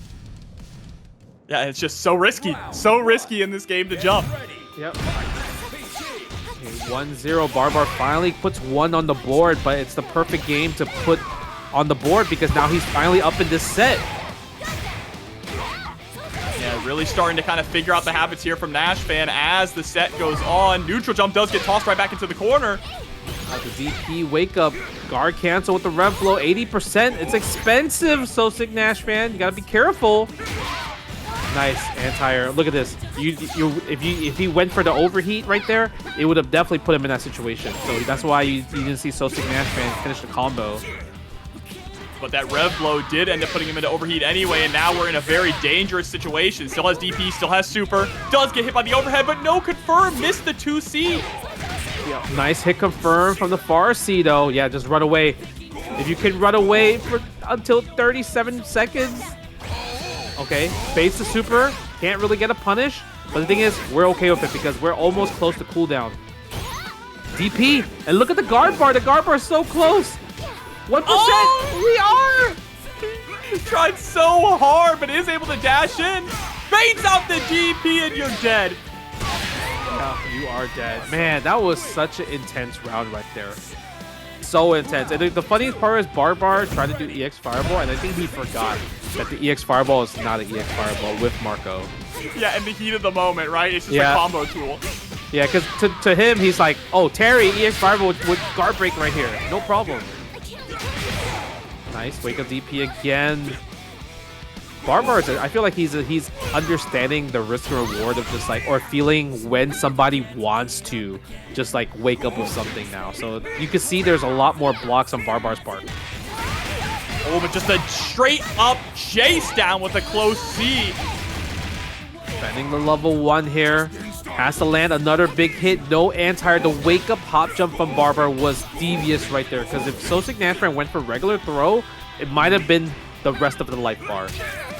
A: Yeah, it's just so risky. So risky in this game to jump.
B: Yep. 1-0. Barbar finally puts 1 on the board, but it's the perfect game to put on the board because now he's finally up in this set.
A: Yeah, really starting to kind of figure out the habits here from NASHFAN as the set goes on. Neutral jump does get tossed right back into the corner.
B: The DP wake up. Guard cancel with the rev flow. 80%. It's expensive, SoSickNASHFAN. You gotta be careful. Nice anti-air. Look at this. If he went for the overheat right there, it would have definitely put him in that situation. So that's why you didn't see SoSickNASHFAN finish the combo.
A: But that rev blow did end up putting him into overheat anyway, and now we're in a very dangerous situation. Still has DP, still has super, does get hit by the overhead, but no confirm, missed the 2C.
B: Yeah, nice hit confirm from the far C though. Yeah, just run away. If you can run away for until 37 seconds. Okay, baits the super, can't really get a punish. But the thing is, we're okay with it because we're almost close to cooldown. DP, and look at the guard bar. The guard bar is so close. 1%.
A: Oh! We are! He tried so hard, but is able to dash in. Baits out the DP, and you're dead.
B: Yeah, you are dead. Man, that was such an intense round right there. So intense. And the funniest part is Barbar tried to do EX Fireball, and I think he forgot that the EX Fireball is not an EX Fireball with Marco.
A: Yeah, in the heat of the moment, right? It's just
B: Yeah.
A: a combo tool.
B: Yeah, because to him, he's like, oh, Terry, EX Fireball with guard break right here. No problem. Nice. Wake up DP again. Barbar, I feel like he's understanding the risk and reward of just like, or feeling when somebody wants to just like wake up with something now. So you can see there's a lot more blocks on Barbar's part.
A: Oh, but just a straight up chase down with a close C.
B: Spending the level 1 here. Has to land another big hit. No anti-air. The wake up hop jump from Barbar was devious right there. Because if SoSickNASHFAN went for regular throw, it might have been the rest of the life bar.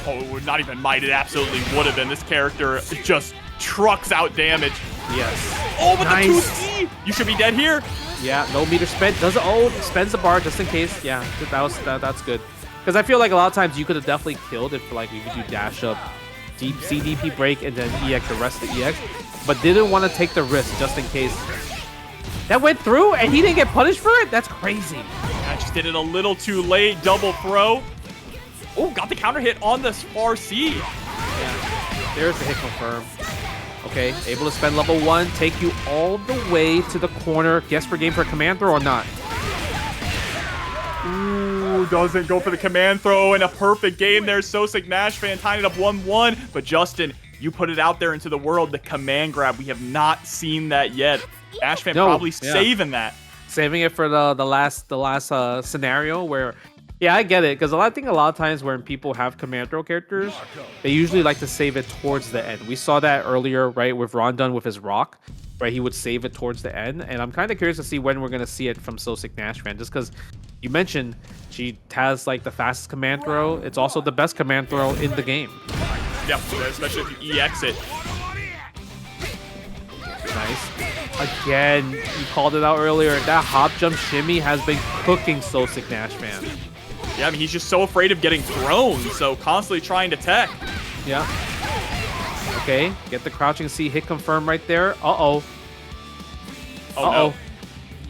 A: Oh, not even might. It absolutely would have been. This character just trucks out damage.
B: Yes.
A: Oh, but
B: Nice.
A: the 2C! You should be dead here.
B: Yeah, no meter spent. Does it? Oh, spends the bar just in case. Yeah, that's good. Because I feel like a lot of times you could have definitely killed if like you could do dash up, deep CDP break, and then EX the rest of the EX, but didn't want to take the risk just in case. That went through and he didn't get punished for it? That's crazy.
A: I just did it a little too late. Double throw. Oh, got the counter hit on this far C.
B: Yeah, there's the hit confirm. Okay, able to spend level 1, take you all the way to the corner. Guess for game for a command throw or not?
A: Ooh, doesn't go for the command throw, and a perfect game there. SoSickNASHFAN tying it up 1-1. But Justin, you put it out there into the world, the command grab. We have not seen that yet. NashFan probably saving that.
B: Saving it for the last scenario where, yeah, I get it, because I think a lot of times when people have command throw characters, they usually like to save it towards the end. We saw that earlier, right, with RonDun with his rock, right? He would save it towards the end, and I'm kind of curious to see when we're gonna see it from SoSickNASHFAN, just because you mentioned she has like the fastest command throw. It's also the best command throw in the game.
A: Yep, especially if you EX it.
B: Nice. Again, you called it out earlier. That hop jump shimmy has been cooking SoSickNASHFAN.
A: Yeah, I mean, he's just so afraid of getting thrown, so constantly trying to tech.
B: Yeah. Okay, get the crouching C hit confirm right there. Uh-oh.
A: Oh, no.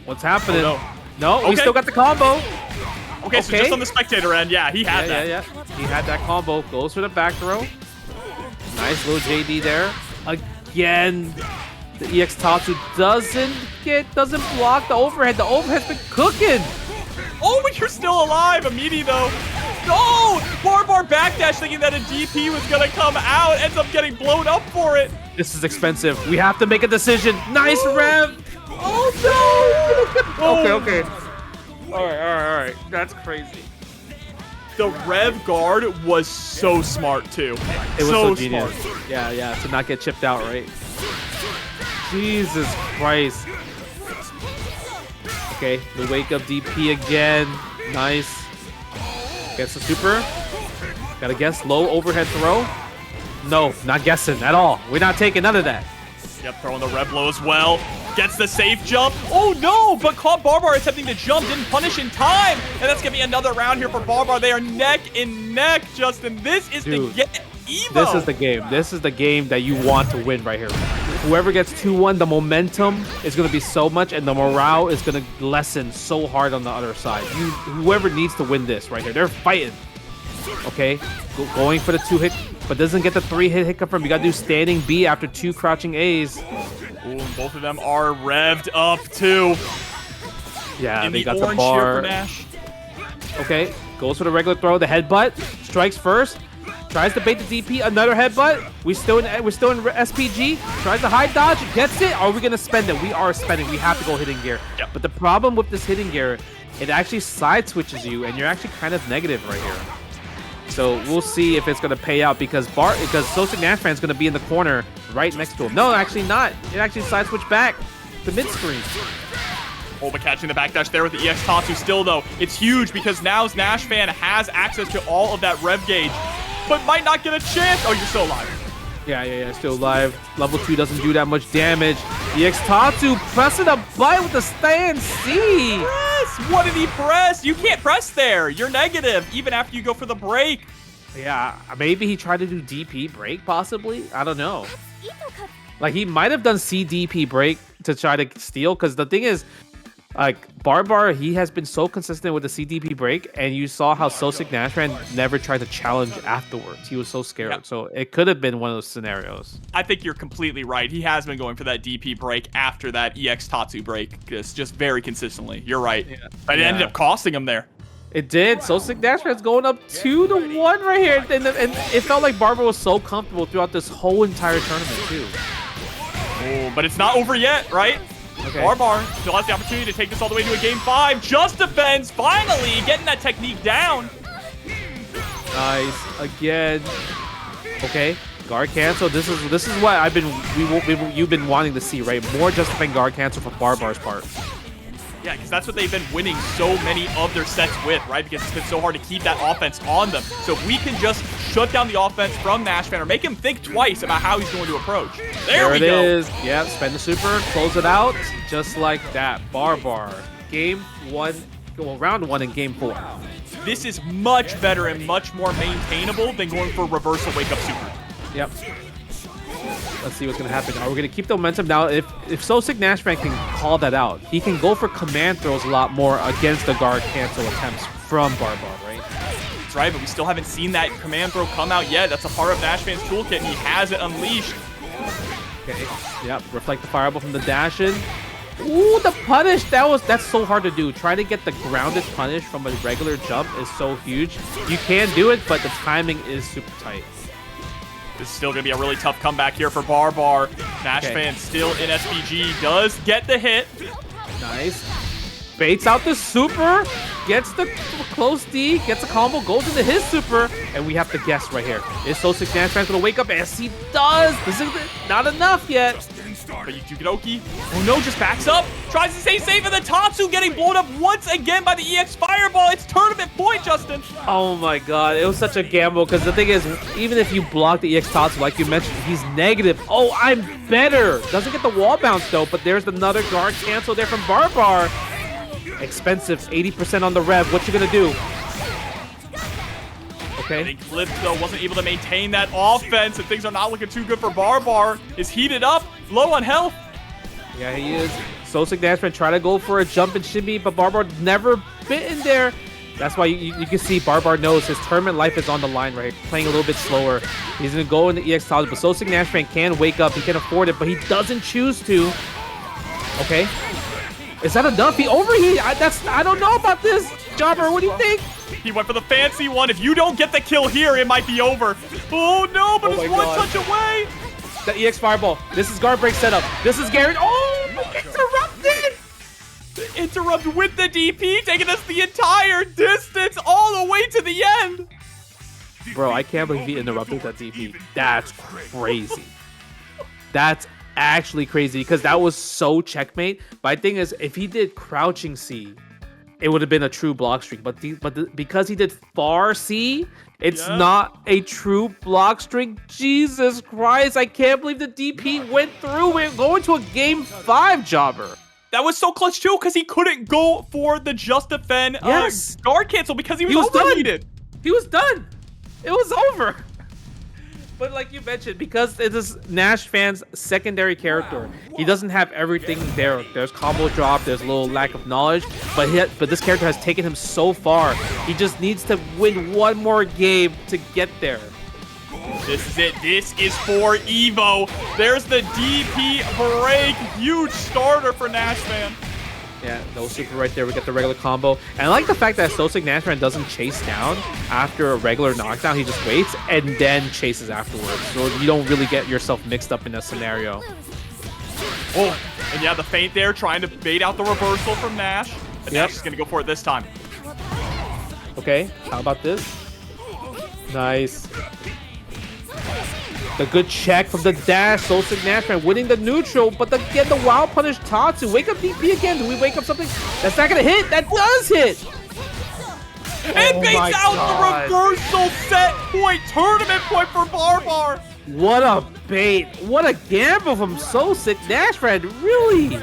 B: What's happening?
A: Oh,
B: no,
A: Okay.
B: we still got the combo.
A: Okay, so just on the spectator end, yeah, he had that.
B: Yeah. He had that combo. Goes for the back throw. Nice little JD there. Again, the EX Tatsu doesn't block the overhead. The overhead's been cooking.
A: Oh, but you're still alive. A meaty, though. No! Barbar backdash thinking that a DP was going to come out. Ends up getting blown up for it.
B: This is expensive. We have to make a decision. Nice rev. Oh, no. Okay. All right. That's crazy.
A: The rev guard was so smart, too.
B: It was so genius.
A: smart.
B: Yeah, to not get chipped out, right? Jesus Christ. Okay, the wake up DP again. Nice. Gets the super. Gotta guess low overhead throw. No, not guessing at all. We're not taking none of that.
A: Yep, throwing the rev blow as well. Gets the safe jump. Oh no, but caught Barbar attempting to jump, didn't punish in time. And that's gonna be another round here for Barbar. They are neck and neck, Justin. This is
B: Dude,
A: the get Evo.
B: This is the game. This is the game that you want to win right here. Whoever gets 2-1, the momentum is going to be so much, and the morale is going to lessen so hard on the other side. Whoever needs to win this right here, they're fighting. Okay, going for the 2-hit, but doesn't get the 3-hit hit confirm. You got to do standing B after 2 crouching A's.
A: Ooh, both of them are revved up too.
B: Yeah,
A: In
B: they
A: the
B: got the
A: orange here
B: bar.
A: for Nash.
B: Okay, goes for the regular throw, the headbutt, strikes first. Tries to bait the DP, another headbutt. We're still in SPG. Tries to high dodge, gets it. Are we gonna spend it? We are spending. We have to go hitting gear.
A: Yep.
B: But the problem with this hitting gear it actually side switches you, and you're actually kind of negative right here. So we'll see if it's gonna pay out because SoSickNASHFAN is gonna be in the corner right next to him. No, actually not. It actually side switched back to mid screen.
A: Oh, but catching the backdash there with the EX Tatsu still, though. It's huge because now NashFan has access to all of that rev gauge, but might not get a chance. Oh, you're still alive.
B: Yeah, still alive. Level 2 doesn't do that much damage. EX Tatsu pressing a bite with the stand C.
A: Press! What did he press? You can't press there. You're negative, even after you go for the break.
B: Yeah, maybe he tried to do DP break, possibly? I don't know. Like, he might have done CDP break to try to steal, because the thing is, like, Barbar, he has been so consistent with the CDP break, and you saw how SoSickNASHFAN never tried to challenge afterwards. He was so scared.
A: Yep.
B: So it could have been one of those scenarios.
A: I think you're completely right. He has been going for that DP break after that EX Tatsu break, just very consistently. You're right. Yeah. But it ended up costing him there.
B: It did. SoSickNASHFAN's going up 2-1 right here. And it felt like Barbar was so comfortable throughout this whole entire tournament, too.
A: Oh, but it's not over yet, right?
B: Okay.
A: Barbar still has the opportunity to take this all the way to a game 5. Just defends, finally getting that technique down.
B: Nice. Again. Okay. Guard cancel. This is what you've been wanting to see, right? More just defend guard cancel from Barbar's part.
A: Yeah, because that's what they've been winning so many of their sets with, right? Because it's been so hard to keep that offense on them. So if we can just shut down the offense from NashFan or make him think twice about how he's going to approach. There we go.
B: It is. Yeah, spend the super, close it out, just like that. Barbar. Game 1, well, round 1 in game 4.
A: This is much better and much more maintainable than going for reversal wake-up super.
B: Yep. Let's see what's going to happen. Are we going to keep the momentum now? If SoSickNASHFAN can call that out, he can go for command throws a lot more against the guard cancel attempts from Barbar, right?
A: That's right, but we still haven't seen that command throw come out yet. That's a part of NashFan's toolkit, and he has it unleashed.
B: Okay. Yep. Reflect the fireball from the dash in. Ooh, the punish. That's so hard to do. Trying to get the grounded punish from a regular jump is so huge. You can do it, but the timing is super tight.
A: This is still going to be a really tough comeback here for Barbar. NashFan still in SPG, does get the hit.
B: Nice. Baits out the super, gets the close D, gets a combo, goes into his super, and we have to guess right here. Is SoSickNASHFAN going to wake up? Yes, he does. This is not enough yet.
A: But Yukidoki, oh no, just backs up. Tries to stay safe, and the Tatsu getting blown up once again by the EX Fireball. It's tournament point, Justin.
B: Oh my god, it was such a gamble, because the thing is, even if you block the EX Tatsu, like you mentioned, he's negative. Oh, I'm better. Doesn't get the wall bounce, though, but there's another guard cancel there from Barbar. Expensive, 80% on the rev. What you gonna do? Okay.
A: Getting clipped, though, wasn't able to maintain that offense, and things are not looking too good for Barbar. Is heated up, low on health.
B: Yeah, he is. SoSickNASHFAN try to go for a jump and shimmy, but Barbar never bit in there. That's why you can see Barbar knows his tournament life is on the line right here, playing a little bit slower. He's gonna go into EX Tatsu, but SoSickNASHFAN can wake up. He can afford it, but he doesn't choose to. Okay. Is that enough? He overheat. I don't know about this. Jobber, what do you think?
A: He went for the fancy one. If you don't get the kill here, it might be over. Oh no, but it's one touch away.
B: The EX Fireball. This is guard break setup. This is Garrett. Oh, interrupted.
A: Interrupt with the DP, taking us the entire distance all the way to the end.
B: Bro, I can't believe he interrupted that DP. That's crazy. That's actually crazy, because that was so checkmate. But the thing is, if he did crouching C, it would have been a true block streak. But because he did far C, it's not a true block streak. Jesus Christ, I can't believe the DP went through. We're going to a game 5, Jobber.
A: That was so clutch too, because he couldn't go for the just defend guard cancel because he was overheated.
B: He was done. It was over. But like you mentioned, because it is NashFan's secondary character, he doesn't have everything there. There's combo drop, there's a little lack of knowledge, but this character has taken him so far. He just needs to win one more game to get there.
A: This is it. This is for Evo. There's the DP break. Huge starter for NashFan.
B: Yeah, no super right there. We get the regular combo. And I like the fact that SoSickNASHFAN doesn't chase down after a regular knockdown. He just waits and then chases afterwards. So you don't really get yourself mixed up in that scenario.
A: Oh, and yeah, the feint there, trying to bait out the reversal from Nash. But Nash is going to go for it this time.
B: Okay, how about this? Nice. The good check from the dash. SoSickNASHFAN winning the neutral, but again, the wild punish Tatsu. Wake up DP again. Do we wake up something? That's not going to hit. That does hit.
A: And baits out the reversal set point. Tournament point for Barbar.
B: What a bait. What a gamble from SoSickNASHFAN. Really?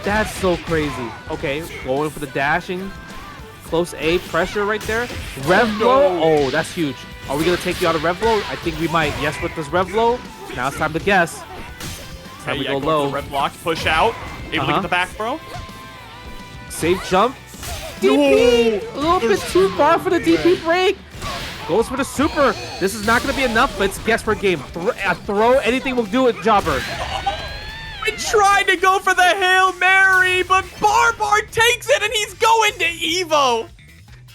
B: That's so crazy. Okay, going for the dashing. Close A pressure right there. Rev blow. Oh, that's huge. Are we going to take you out of rev blow? I think we might. Yes, with this rev blow. Now it's time to guess. It's time to go low.
A: Red block, push out. Able to get the back throw.
B: Safe jump. DP! A little bit too far for the DP break. Goes for the super. This is not going to be enough, but it's a guesswork game. Throw, anything will do it, Jobber.
A: I tried to go for the Hail Mary, but Barbar takes it and he's going to Evo.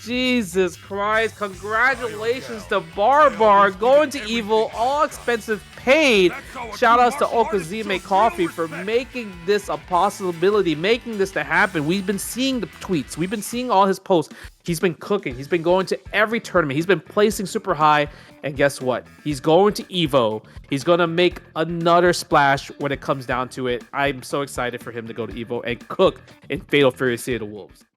B: Jesus Christ. Congratulations to Barbar going to Evo. All expenses paid. Shout outs to Okazime Coffee for making this a possibility, making this to happen. We've been seeing the tweets. We've been seeing all his posts. He's been cooking. He's been going to every tournament. He's been placing super high. And guess what? He's going to Evo. He's going to make another splash when it comes down to it. I'm so excited for him to go to Evo and cook in Fatal Fury City of the Wolves.